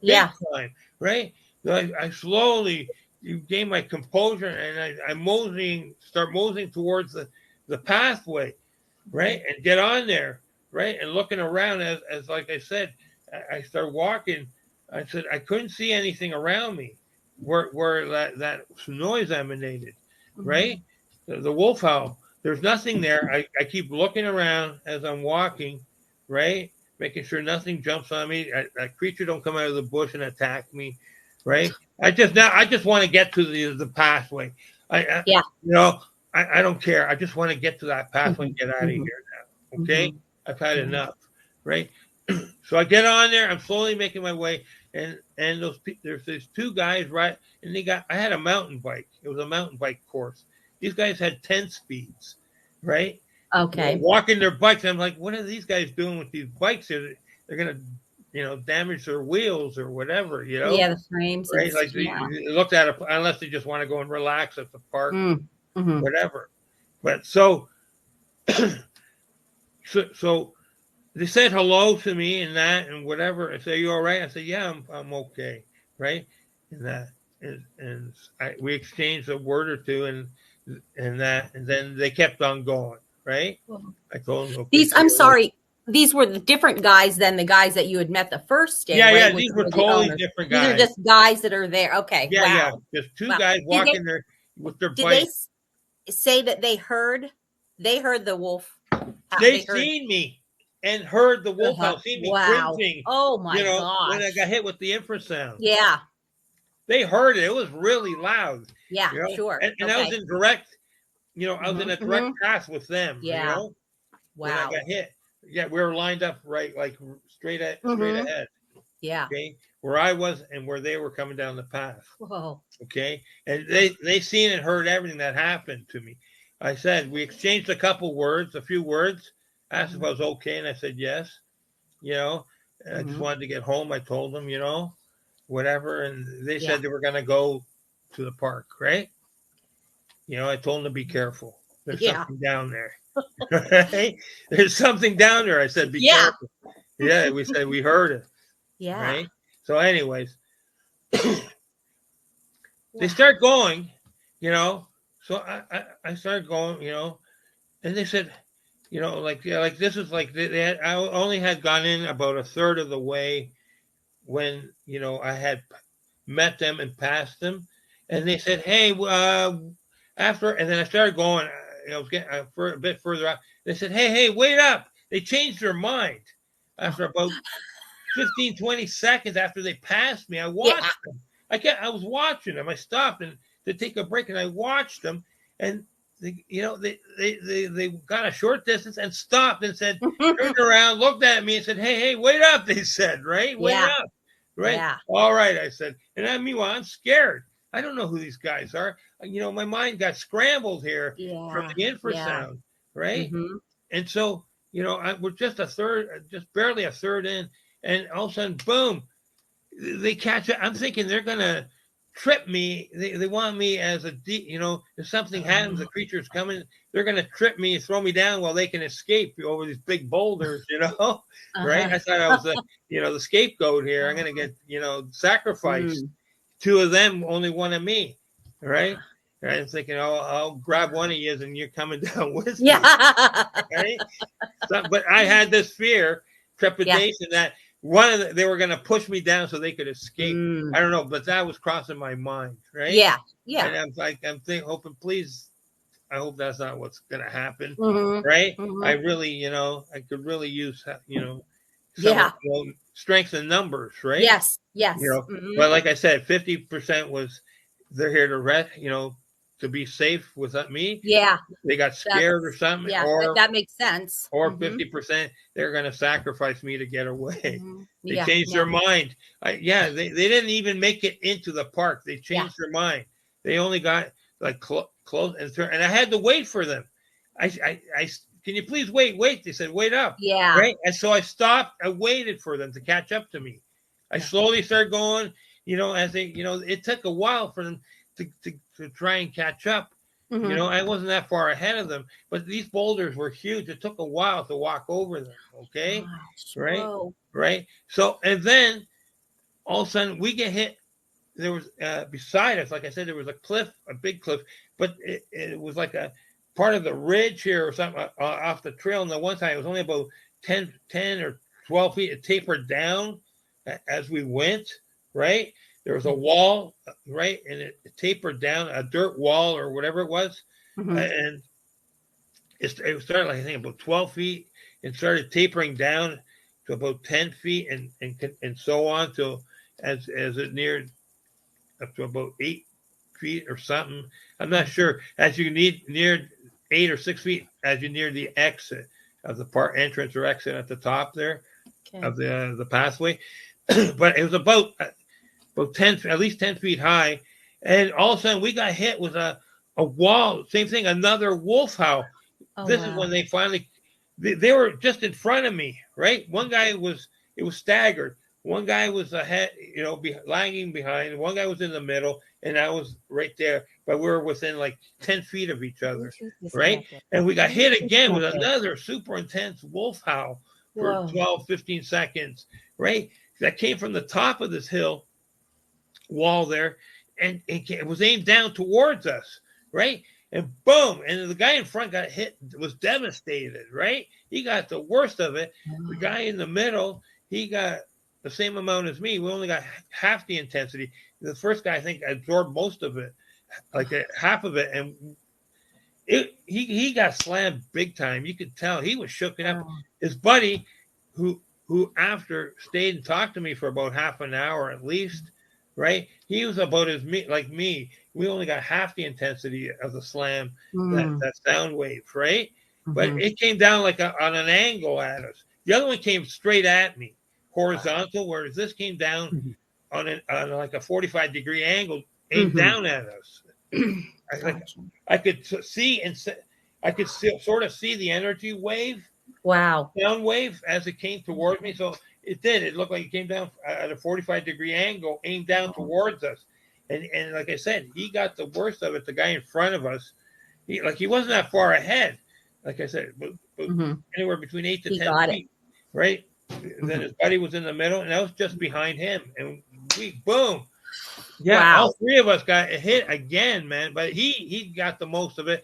Big time, right? So I slowly gain my composure, and I start moseying towards the pathway, right? And get on there, right? And looking around as like I said, I start walking. I said I couldn't see anything around me where that noise emanated, right? The wolf howl. There's nothing there. I keep looking around as I'm walking, right? Making sure nothing jumps on me. A creature don't come out of the bush and attack me, right? I just want to get to the pathway. I don't care. I just want to get to that pathway and get out of here now. Okay? I've had enough, right? So I get on there. I'm slowly making my way, and there's these two guys, right? And I had a mountain bike. It was a mountain bike course. These guys had 10 speeds, right? Okay. Walking their bikes. I'm like, what are these guys doing with these bikes? They're going to, damage their wheels or whatever, Yeah, the frames. Right? Like they looked at it, unless they just want to go and relax at the park, whatever. But so they said hello to me and that and whatever. I said, "You all right?" I said, "Yeah, I'm okay." Right? And that and we exchanged a word or two and that, and then they kept on going. Right? I told them, okay, I'm sorry. These were the different guys than the guys that you had met the first day. Yeah, right? yeah. These were totally different guys. These are just guys that are there. Okay. Yeah, yeah. Just two guys walking there with their bikes. Did they say that they heard the wolf? They seen me and heard the wolf howl. Seen me cringing. Oh my gosh! When I got hit with the infrasound. Yeah. They heard it. It was really loud. Yeah, sure. And I was in direct. I was in a direct path with them. Yeah. Wow. When I got hit. Yeah, we were lined up right, like straight ahead. Yeah. Okay, where I was and where they were coming down the path. Whoa. Okay, and they seen and heard everything that happened to me. I said we exchanged a few words. Asked if I was okay, and I said yes. I just wanted to get home. I told them, whatever, and they said they were going to go to the park, right? I told him to be careful. There's Yeah. something down there. Right? There's something down there. I said, be Yeah. careful. Yeah, we said we heard it. Yeah. Right? So, anyways, they Wow. start going, So I started going, and they said, like this is like I only had gone in about a third of the way when I had met them and passed them, and they said, "Hey, after," and then I started going. I was getting for a bit further out. They said, "Hey, wait up!" They changed their mind after about 15, 20 seconds after they passed me. I watched them. I was watching them. I stopped and to take a break, and I watched them, and they got a short distance and stopped and said, turned around, looked at me, and said, "Hey, wait up!" They said, "Right, wait up." Right. Yeah. All right, I said. And meanwhile, I'm scared. I don't know who these guys are. My mind got scrambled here from the infrasound. Right. Mm-hmm. And so, we're just barely a third in. And all of a sudden, boom, they catch it. I'm thinking they're going to trip me. They want me as if something happens, the creature's coming, they're going to trip me and throw me down while they can escape over these big boulders, right? I thought I was the scapegoat here. I'm going to get, sacrificed. Two of them, only one of me, right? Right? I'm thinking, I'll grab one of you and you're coming down with me. Right? But I had this fear, trepidation that they were going to push me down so they could escape. I don't know, but that was crossing my mind, right? Yeah. And hoping, please, I hope that's not what's going to happen, right? I really, I could really use, strength in numbers, right? Yes. But like I said, 50% was they're here to rest, to be safe with me. Yeah. They got scared or something. Yeah, or that makes sense. Or 50%, they're going to sacrifice me to get away. They Yeah, changed their mind. They didn't even make it into the park. They changed their mind. They only got like close and I had to wait for them. I can you please wait? They said, wait up. Yeah. Right. And so I stopped. I waited for them to catch up to me. I slowly started going, as they, it took a while for them to try and catch up. I wasn't that far ahead of them, but these boulders were huge. It took a while to walk over them. Okay. Gosh, right. whoa. Right. So, and then all of a sudden we get hit. There was beside us, like I said, there was a cliff, a big cliff, but it was like a part of the ridge here or something off the trail. And the one side it was only about 10 or 12 feet. It tapered down as we went, right? There was a wall, right? And it tapered down, a dirt wall or whatever it was. And it started, like, I think, about 12 feet and started tapering down to about 10 feet and so on till as it neared up to about 8 feet or something. I'm not sure. As you near 8 or 6 feet, as you near the exit of the park entrance or exit at the top there of the pathway. But it was about 10, at least 10 feet high. And all of a sudden we got hit with a wall. Same thing, another wolf howl. This is when they finally, they were just in front of me, right? One guy it was staggered. One guy was ahead, lagging behind. One guy was in the middle, and I was right there. But we were within like 10 feet of each other, right? And we got hit again with another super intense wolf howl for 12, 15 seconds, right? That came from the top of this hill wall there, and it was aimed down towards us, right? And boom, and the guy in front got hit, was devastated, right? He got the worst of it. The guy in the middle, he got the same amount as me. We only got half the intensity. The first guy, I think, absorbed most of it, like half of it, and he got slammed big time. You could tell he was shooken up. His buddy, who after stayed and talked to me for about half an hour at least, right? He was about like me. We only got half the intensity of the slam, that sound wave, right? But it came down like on an angle at us. The other one came straight at me, horizontal, whereas this came down on like a 45-degree angle, aimed down at us. I could see sort of see the energy wave, sound wave as it came towards me. So it did. It looked like it came down at a 45-degree angle, aimed down towards us. And like I said, he got the worst of it. The guy in front of us, he wasn't that far ahead. Like I said, but anywhere between 8 to 10 feet, right? Then his buddy was in the middle, and I was just behind him, and we boom. Yeah, all three of us got hit again, man. But he got the most of it.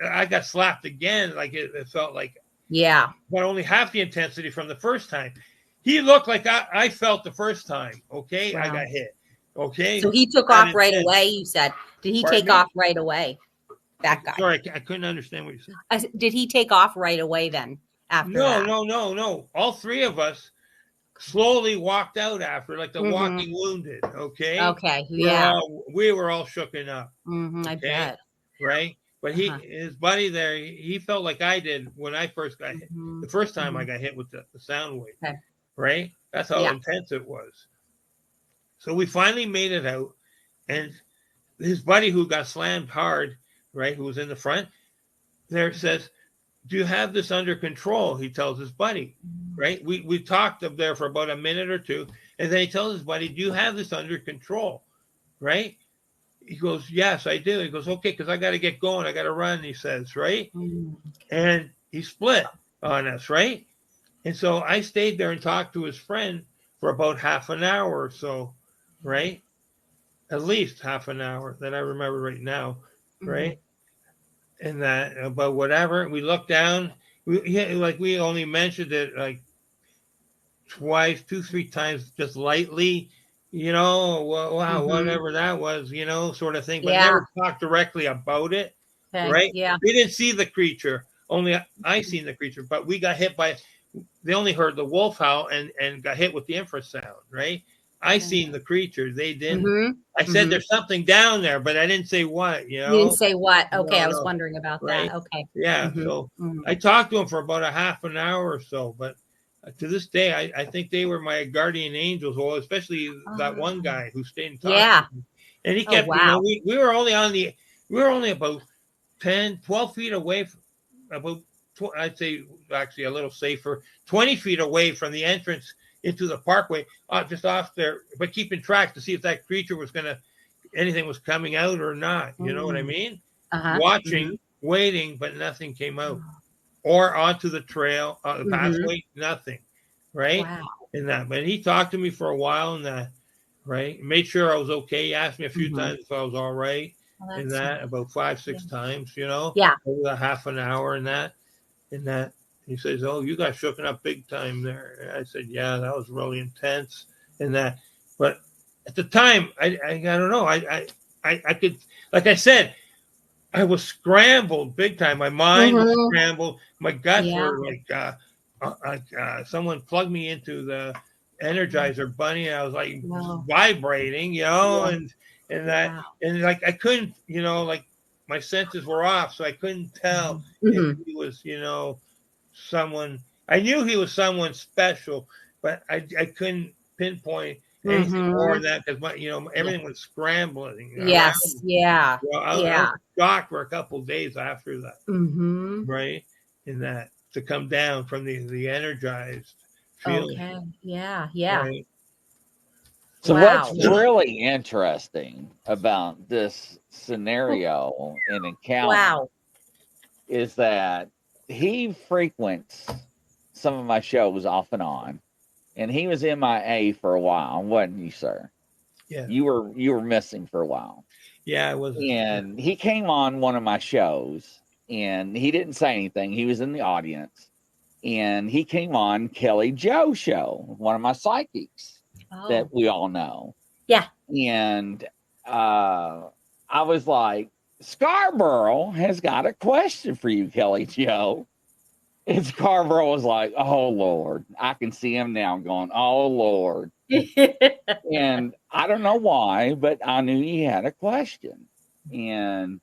I got slapped again, like it felt like. Yeah. But only half the intensity from the first time. He looked like I felt the first time. Okay, I got hit. Okay. So he took off right away. You said, did he take off right away? That guy. Sorry, I couldn't understand what you said. Did he take off right away then? After that? No. All three of us slowly walked out after, like the walking wounded. Okay. Okay. Yeah. We were all shooken up. I bet. Right. But his buddy there, he felt like I did when I first got hit. The first time I got hit with the sound wave. Okay. Right. That's how intense it was. So we finally made it out, and his buddy who got slammed hard, right, who was in the front, there says, "Do you have this under control?" He tells his buddy, right? We talked up there for about a minute or two, and then he tells his buddy, "Do you have this under control?" Right? He goes, "Yes, I do." He goes, "Okay, because I got to get going. I got to run," he says, right? And he split on us, right? And so I stayed there and talked to his friend for about half an hour or so, right? At least half an hour that I remember right now, right? And that about whatever. We looked down. We only mentioned it like twice, 2-3 times, just lightly, whatever that was, sort of thing. But never talked directly about it, right? Yeah. We didn't see the creature. Only I seen the creature, but we got hit by. They only heard the wolf howl and got hit with the infrasound, right? I seen the creature. They didn't. I said there's something down there, but I didn't say what. You didn't say what. Okay, No, I was wondering about that. Okay. Yeah. So I talked to him for about a half an hour or so, but to this day, I think they were my guardian angels. Well, especially that one guy who stayed and talked. Yeah. To me. And he kept. We were only about 10, 12 feet away from about. I'd say actually a little safer, 20 feet away from the entrance into the parkway, just off there, but keeping track to see if that creature was anything was coming out or not. You know what I mean? Watching, waiting, but nothing came out. Or onto the trail, the pathway, nothing. Right? Wow. And that, but he talked to me for a while and that, right? Made sure I was okay. He asked me a few times if I was all right. And that about 5-6 times, over a half an hour and that. And that he says, "Oh, you got shooken up big time there." And I said, "Yeah, that was really intense." And that, but at the time, I don't know. I could, like I said, I was scrambled big time. My mind was scrambled. My guts were like someone plugged me into the Energizer Bunny. And I was like vibrating, and that, and like I couldn't, like. My senses were off, so I couldn't tell if he was, someone. I knew he was someone special, but I couldn't pinpoint anything more than that because everything was scrambling. Yes, yeah, I was shocked for a couple of days after that, right? In that to come down from the energized feeling. Okay, yeah. Right? So what's really interesting about this scenario and encounter is that he frequents some of my shows off and on, and he was MIA for a while, wasn't you, sir? Yeah. You were missing for a while. Yeah, I was. And he came on one of my shows, and he didn't say anything. He was in the audience, and he came on Kelly Joe's show, one of my psychics. That we all know. Yeah. And I was like, Scarborough has got a question for you, Kelly Joe. And Scarborough was like, oh, Lord. I can see him now going, oh, Lord. And I don't know why, but I knew he had a question. And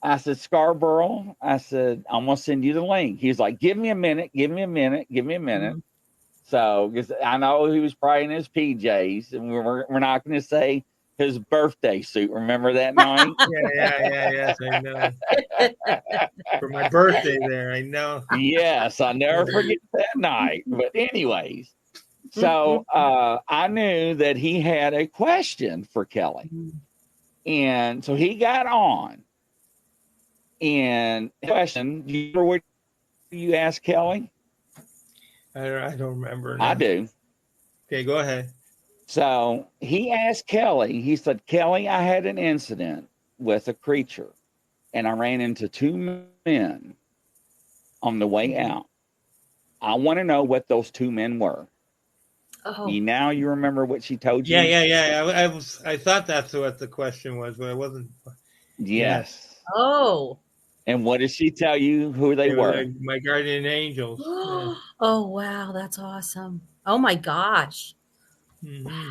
I said, Scarborough, I'm going to send you the link. He's like, give me a minute. So, because I know he was probably in his PJs, and we're not going to say his birthday suit. Remember that night? Yes, I know. For my birthday there, I know. Yes, I never forget that night. But anyways, So I knew that he had a question for Kelly. And so he got on. And question, do you remember what you asked Kelly? I don't remember now. I do. Okay, go ahead. So he asked Kelly, he said, Kelly, I had an incident with a creature, and I ran into two men on the way out. I want to know what those two men were. Oh. You remember what she told you? Yeah. I thought that's what the question was, but I wasn't. Yes. Oh. And what did she tell you who they were? My guardian angels. Yeah. Oh, wow. That's awesome. Oh, my gosh. Mm-hmm.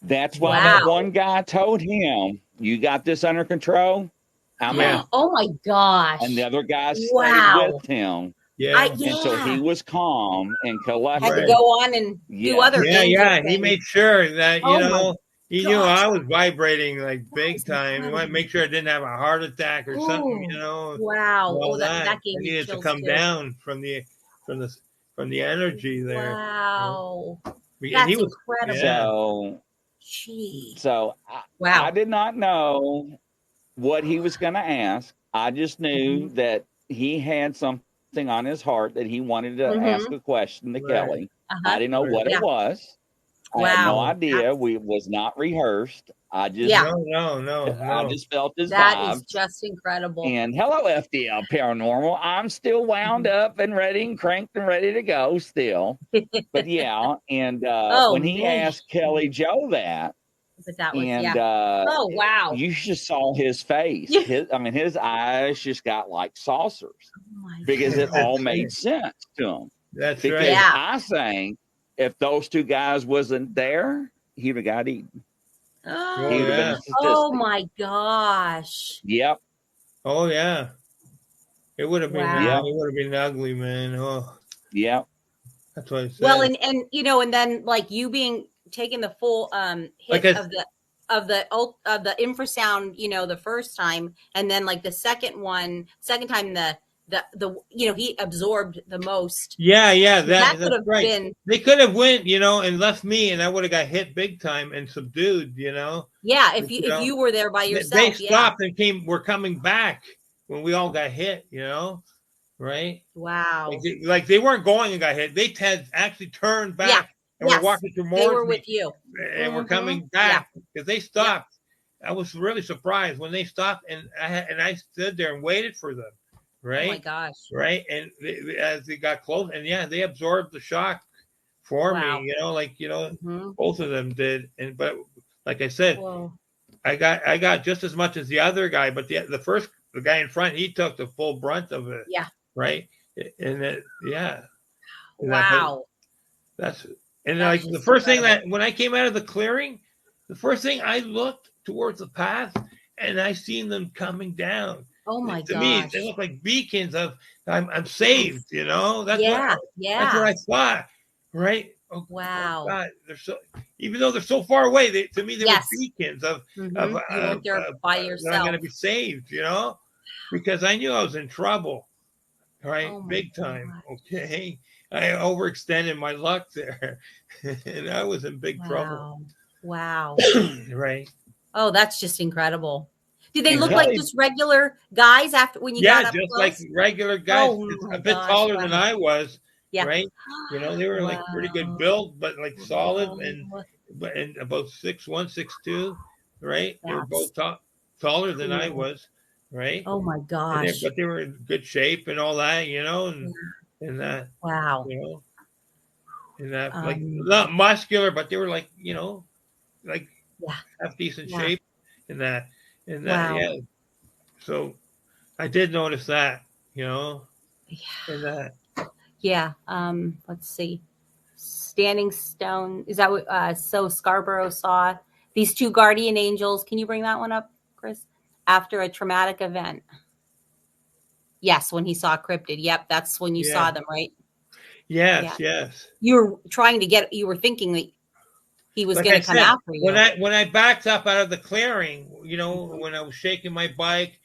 That's why that one guy told him, you got this under control? I'm out. Oh, my gosh. And the other guy stayed with him. Yeah. Until he was calm and collected. Had to go on and do other things. Yeah. He made sure that, he knew I was vibrating like big time. He wanted to make sure I didn't have a heart attack or something, Wow. All that gave I me needed to chills come too. down from the energy there. Wow. And That's he was incredible. So I did not know what he was going to ask. I just knew that he had something on his heart that he wanted to ask a question to Kelly. I didn't know what it was. I had no idea. It was not rehearsed. I just no. I just felt his That vibes. is just incredible. And hello, FDL Paranormal. I'm still wound up and ready and cranked and ready to go still. But yeah, and when he asked Kelly Joe that, but that was oh wow, you just saw his face. His eyes just got like saucers because it all made sense to him. That's because right. I think if those two guys wasn't there, he'd have got eaten. Oh, he would have been a statistic. Oh my gosh. Yep. Oh yeah. It would have been. Wow. It would have been ugly, man. Oh. Yep. That's what I said. Well, and and then like you being taking the full hit of the infrasound, the first time, and then like the second time the he absorbed the most. Yeah, that could have right. been. They could have went, and left me, and I would have got hit big time and subdued. Yeah, if you were there by yourself. They stopped and were coming back when we all got hit. Right? Wow. Like they weren't going and got hit. They had actually turned back and were walking through more. They were with you and were coming back because they stopped. I was really surprised when they stopped, and I stood there and waited for them. Right. Oh my gosh. Right. And as they got close, and they absorbed the shock for me, both of them did. But like I said, I got just as much as the other guy, but the guy in front, he took the full brunt of it. Yeah. Right. And wow. Like the first thing that when I came out of the clearing, the first thing I looked towards the path and I seen them coming down. Oh my gosh. To me, they look like beacons of I'm saved, That's that's what I thought. Right? Oh, wow. God, even though they're so far away, to me they were beacons of you weren't there by yourself. I'm gonna be saved, because I knew I was in trouble. Right? Big time. God. Okay. I overextended my luck there. And I was in big trouble. Wow. Right. Oh, that's just incredible. Did they look like just regular guys after when you got up just close? like regular guys. A bit taller than I was. Yeah. Right. They were like pretty good build, but like solid and about 6'1", 6'2", right? They were both taller than I was, right? Oh my gosh. But they were in good shape and all that, and that. Wow. And that like not muscular, but they were like, like have decent shape in that. And that, wow. So I did notice that, and that. Yeah. Let's see. Standing Stone. Is that what so Scarborough saw these two guardian angels? Can you bring that one up, Chris? After a traumatic event. Yes, when he saw cryptid. Yep, that's when you saw them, right? Yes. You were thinking that he was going to come after you. When I backed up out of the clearing, when I was shaking my bike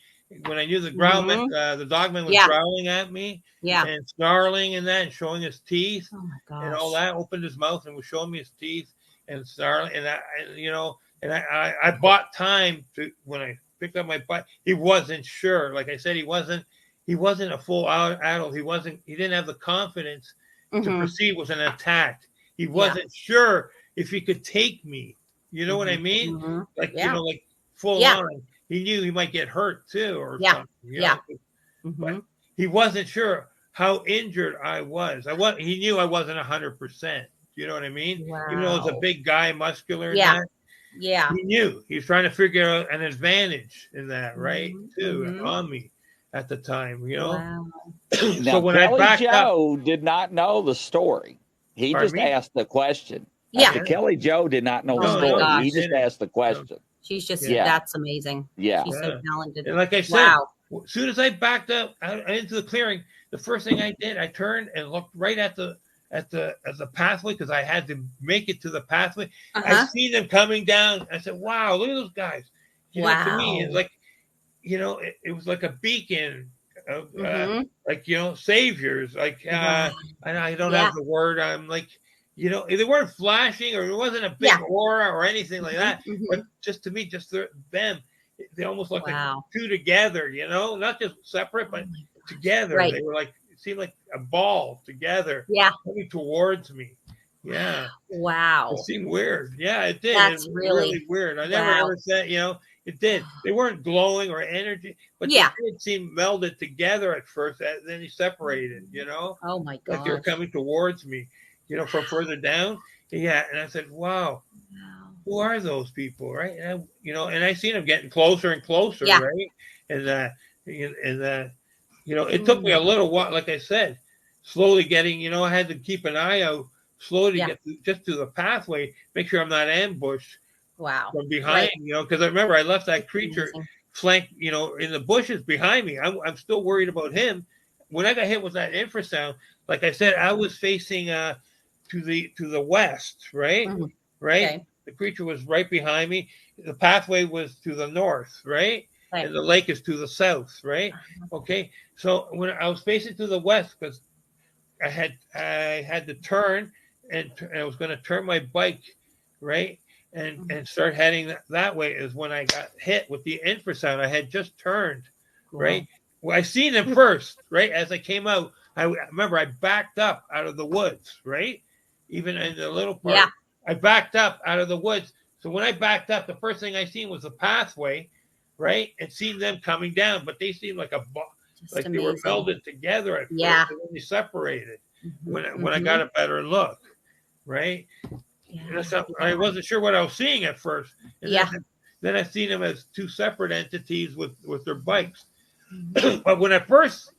when I knew the growlman, the dogman was growling at me, and snarling and that, and showing his teeth, and all that. Opened his mouth and was showing me his teeth and snarling, and I bought time to when I picked up my bike. He wasn't sure. Like I said, he wasn't a full adult. He didn't have the confidence to proceed with an attack. He wasn't sure if he could take me. You know what I mean? Like, like full on. He knew he might get hurt too or something. You know? But he wasn't sure how injured I was. He knew I wasn't 100%. You know what I mean? Wow. Even though I was a big guy, muscular and that. Yeah. He knew. He was trying to figure out an advantage in that, right? Too, on me at the time, you know? Wow. So now, when Kelly I backed Joe up, did not know the story. He Pardon just me? asked the question. Yeah. Kelly Joe did not know the Oh my story. gosh. He just asked the question. She's just, Yeah. that's amazing. Yeah. She's so talented. And like I said, as soon as I backed up into the clearing, the first thing I did, I turned and looked right at the pathway because I had to make it to the pathway. I see them coming down. I said, "Wow, look at those guys!" You know, to me, it's like, you know, it was like a beacon of like, you know, saviors. Like, and I don't have the word. I'm like, you know, they weren't flashing or it wasn't a big aura or anything like that. But just to me, just them, they almost looked like two together. You know, not just separate, but together. They were like, it seemed like a ball together. Coming towards me. Yeah. Wow. It seemed weird. Yeah, it did. That's it was really weird. I never ever said, you know, it did. They weren't glowing or energy, but they did seem melded together at first, and then they separated, you know? Oh my God. Like they were coming towards me, you know, from further down. Yeah. And I said, wow, who are those people? Right. And you know, and I seen them getting closer and closer, right? And you know, it took me a little while, like I said, slowly getting, you know, I had to keep an eye out slowly to get just to the pathway, make sure I'm not ambushed from behind, you know, because I remember I left that creature flanked, you know, in the bushes behind me. I'm still worried about him. When I got hit with that infrasound, like I said, I was facing to the west, right? Right. Okay. The creature was right behind me. The pathway was to the north, right? And the lake is to the south, right? Okay. So when I was facing to the west, because I had to turn and I was going to turn my bike, right? And start heading that way is when I got hit with the infrasound. I had just turned, right? Well, I seen them first, right? As I came out, I remember I backed up out of the woods, right? Even in the little part, I backed up out of the woods. So when I backed up, the first thing I seen was the pathway, right? And seen them coming down, but they seemed like like they were melded together at first, and then they separated when I got a better look, right? I wasn't sure what I was seeing at first. And then I seen them as two separate entities with their bikes. But when I first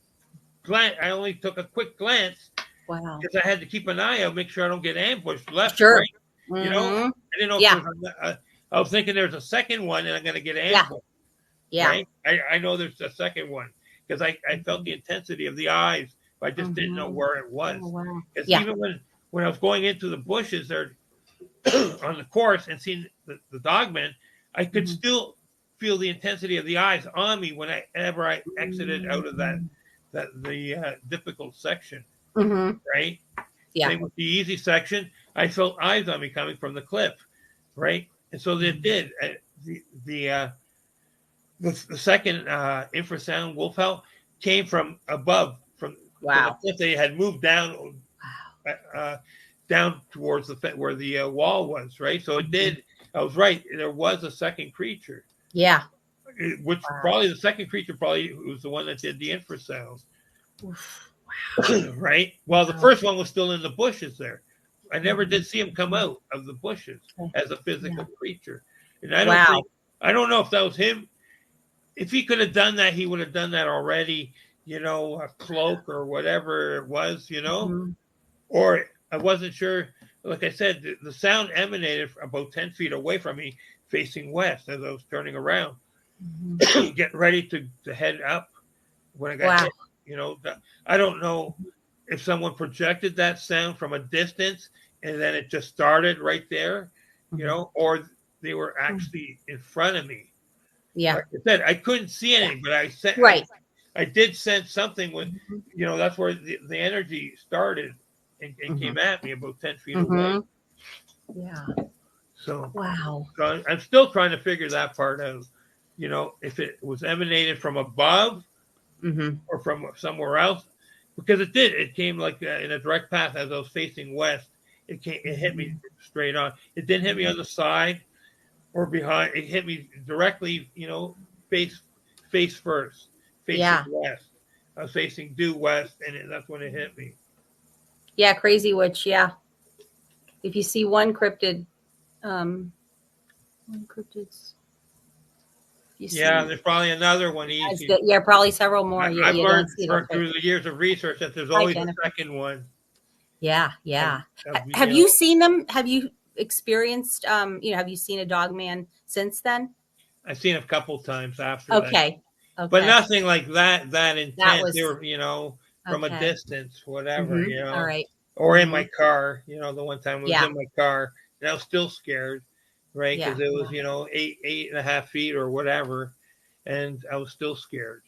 glanced, I only took a quick glance because I had to keep an eye out, make sure I don't get ambushed left, right. You know, I didn't know if there was I was thinking there's a second one and I'm going to get ambushed. Right? I know there's a second one because I felt the intensity of the eyes, but I just didn't know where it was. Because even when I was going into the bushes there on the course and seeing the dogman, I could still feel the intensity of the eyes on me whenever I exited out of the difficult section. Right? Same with the easy section. I felt eyes on me coming from the cliff, right? And so they did. The second infrasound wolf howl came from above, from the cliff. They had moved down down towards where the wall was, right? So it did. I was right. There was a second creature. Yeah. Which probably the second creature was the one that did the infrasound. Right? Well, the first one was still in the bushes there. I never did see him come out of the bushes as a physical creature. And I don't know if that was him. If he could have done that, he would have done that already, you know, a cloak or whatever it was, you know. Or I wasn't sure. Like I said, the sound emanated about 10 feet away from me, facing west as I was turning around, getting ready to head up when I got hit. You know, I don't know if someone projected that sound from a distance and then it just started right there, you know, or they were actually in front of me. Yeah. Like I said, I couldn't see anything, but I said, Right. I did sense something when, that's where the energy started and came at me about 10 feet away. Yeah. So, Wow. so I'm still trying to figure that part out. If it was emanated from above or from somewhere else, because it did. It came like in a direct path as I was facing west. It hit me straight on. It didn't hit me on the side or behind. It hit me directly, face first, facing west. I was facing due west, and that's when it hit me. Yeah, Crazy Witch. Yeah. If you see one cryptid, there's probably another one easy. Yeah, probably several more. I've learned through the years of research that there's always a second one. Yeah, yeah. Have you seen them? Have you experienced? Have you seen a dog man since then? I've seen a couple times after that. Okay. But nothing like that intense. They were, from a distance, whatever, All right. Or in my car, the one time I was in my car, and I was still scared, right? Because it was, 8.5 feet or whatever, and I was still scared.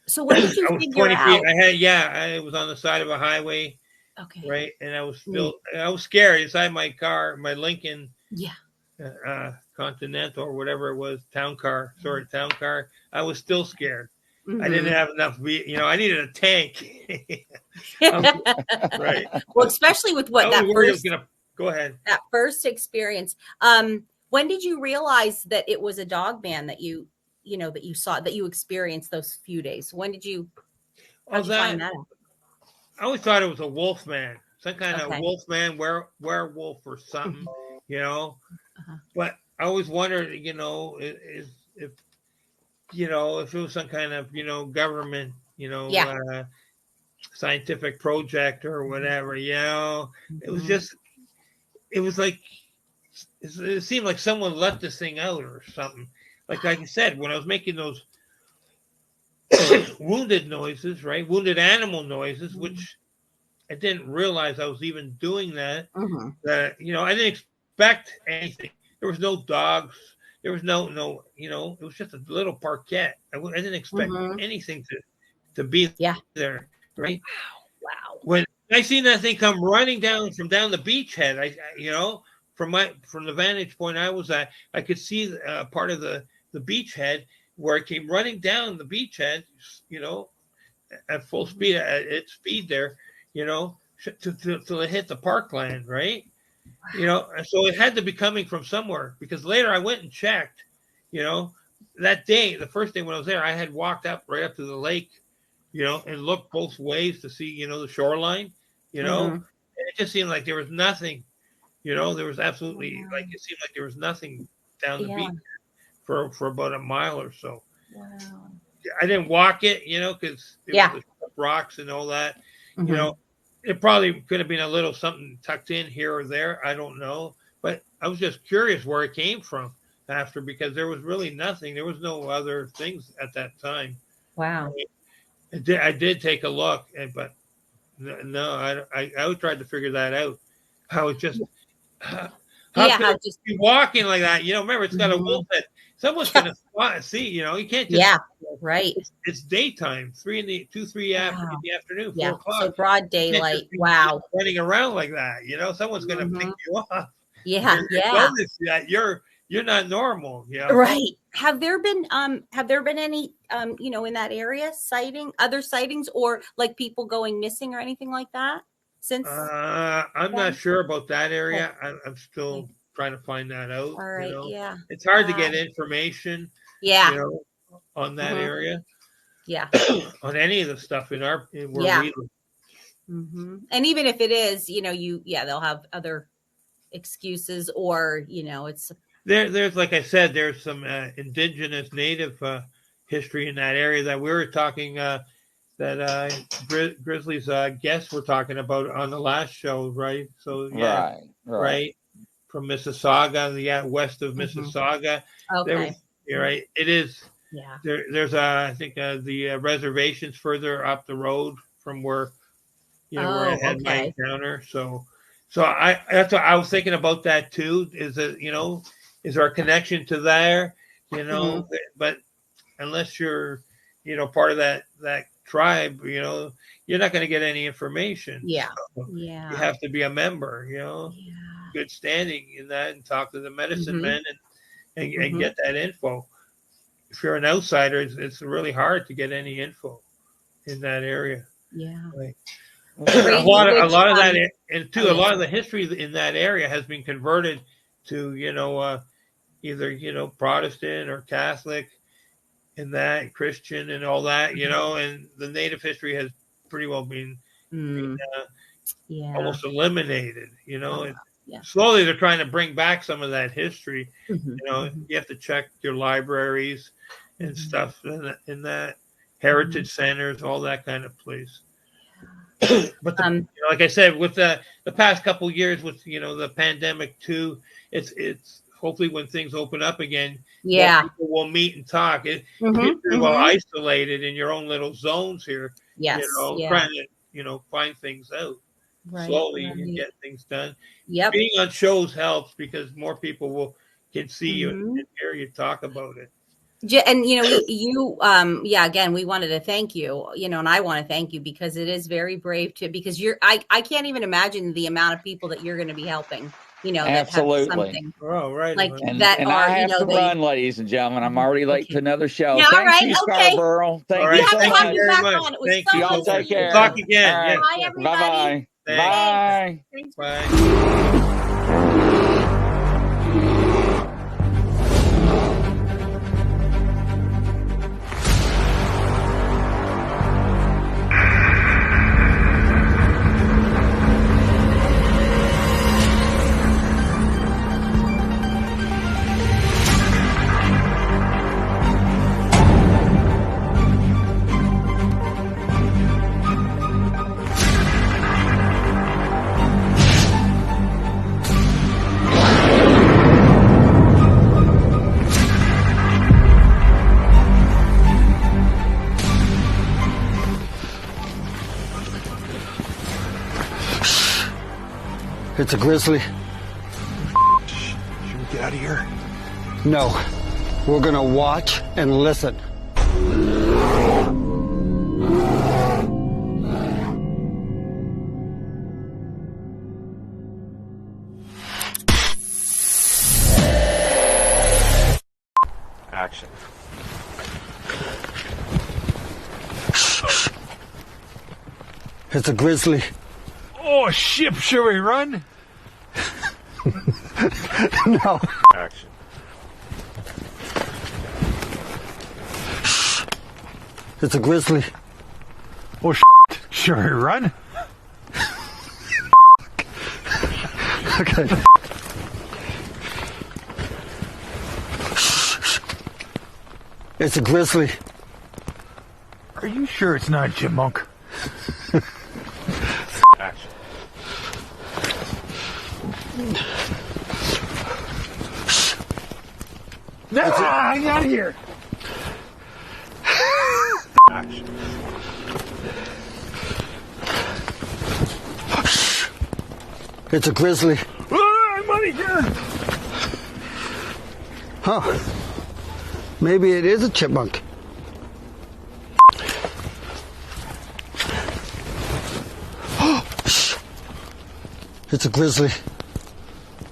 So what did you figure 20 out? feet. I was on the side of a highway. Okay. Right, and I was scared inside my car, my Lincoln. Yeah. Continental or whatever it was, town car. I was still scared. I didn't have enough. I needed a tank. Right. Well, especially with what that first. Go ahead. That first experience. When did you realize that it was a dog man that you saw, that you experienced those few days? When did you? How'd you find that out? I always thought it was a wolf man, some kind of wolf man, werewolf or something, But I always wondered, if it was some kind of, government, scientific project or whatever, It was just, it seemed like someone let this thing out or something. Like I said, when I was making those wounded noises, right? Wounded animal noises, which I didn't realize I was even doing that. That, I didn't expect anything. There was no dogs. There was no, it was just a little parquet. I didn't expect anything to be there, right? Wow. When I seen that thing come running down from down the beachhead, from the vantage point I was at, I could see part of the beachhead where it came running down the beachhead, at full speed, at its speed there, till it hit the parkland, right? So it had to be coming from somewhere, because later I went and checked, that day, the first day when I was there, I had walked right up to the lake, and looked both ways to see, the shoreline, and it just seemed like there was nothing, there was absolutely, it seemed like there was nothing down the beach for about a mile or so. Wow. I didn't walk it, because there was rocks and all that, it probably could have been a little something tucked in here or there. I don't know. But I was just curious where it came from after, because there was really nothing. There was no other things at that time. Wow. I did take a look, but no, I tried to figure that out. How it just, how just be walking like that? Remember, it's got a wolf head. Someone's going to see, you can't just. Right. It's daytime, 3 in the afternoon, 4 o'clock. So broad daylight. Wow. Running around like that, someone's going to pick you up. Yeah. Notice that you're not normal. Right. Have there been any in that area other sightings, or like people going missing or anything like that since? I'm not sure about that area. I'm still trying to find that out. All right. Yeah. It's hard to get information. Yeah. On that area. Yeah. On any of the stuff in where we live. And even if it is, they'll have other excuses, or it's there's, like I said, there's some indigenous native history in that area that we were talking that Grizzly's guests were talking about on the last show, right? So right from Mississauga, west of Mississauga. Okay. You're right. It is. Yeah. There's I think the reservations further up the road from where where I had my encounter. So that's what I was thinking about that too. Is that is there a connection to there? But unless you're, part of that tribe, you're not going to get any information. Yeah. So Yeah. you have to be a member, Yeah. good standing in that, and talk to the medicine men and get that info. If you're an outsider, it's really hard to get any info in that area. Yeah. Like, a lot of that, and too, a lot of the history in that area has been converted to, either Protestant or Catholic, and that Christian and all that, and the Native history has pretty well been almost eliminated. Slowly they're trying to bring back some of that history. You have to check your libraries and stuff in that heritage centers, all that kind of place. But like I said, with the past couple of years, with the pandemic too, it's hopefully when things open up again, people will meet and talk. You're pretty well isolated in your own little zones here. Yes, trying to find things out slowly and get things done. Yep. Being on shows helps because more people can see you and hear you talk about it. And again, we wanted to thank you, and I want to thank you because it is very brave because I can't even imagine the amount of people that you're going to be helping, that have something. Oh, right. Like and that I have to run, ladies and gentlemen. I'm already late to another show. Yeah, Thank you, Scarborough. Thank you so Thank much. you very much. Thank you. Y'all take care. We'll talk again. Right. Bye, everybody. Bye-bye. Thanks. Bye. It's a grizzly. Should we get out of here? No. We're gonna watch and listen. Action. It's a grizzly. Oh, shit, should we run? No. Action. It's a grizzly. Oh, should we run? Okay. It's a grizzly. Are you sure it's not a chipmunk? Action. No, I'm out of here. Action. It's a grizzly. I'm out of here. Huh. Maybe it is a chipmunk. It's a grizzly.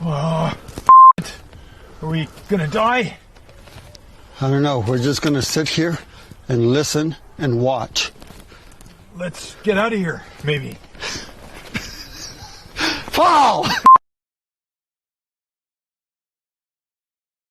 Are we gonna die? I don't know. We're just going to sit here and listen and watch. Let's get out of here, maybe. Fall!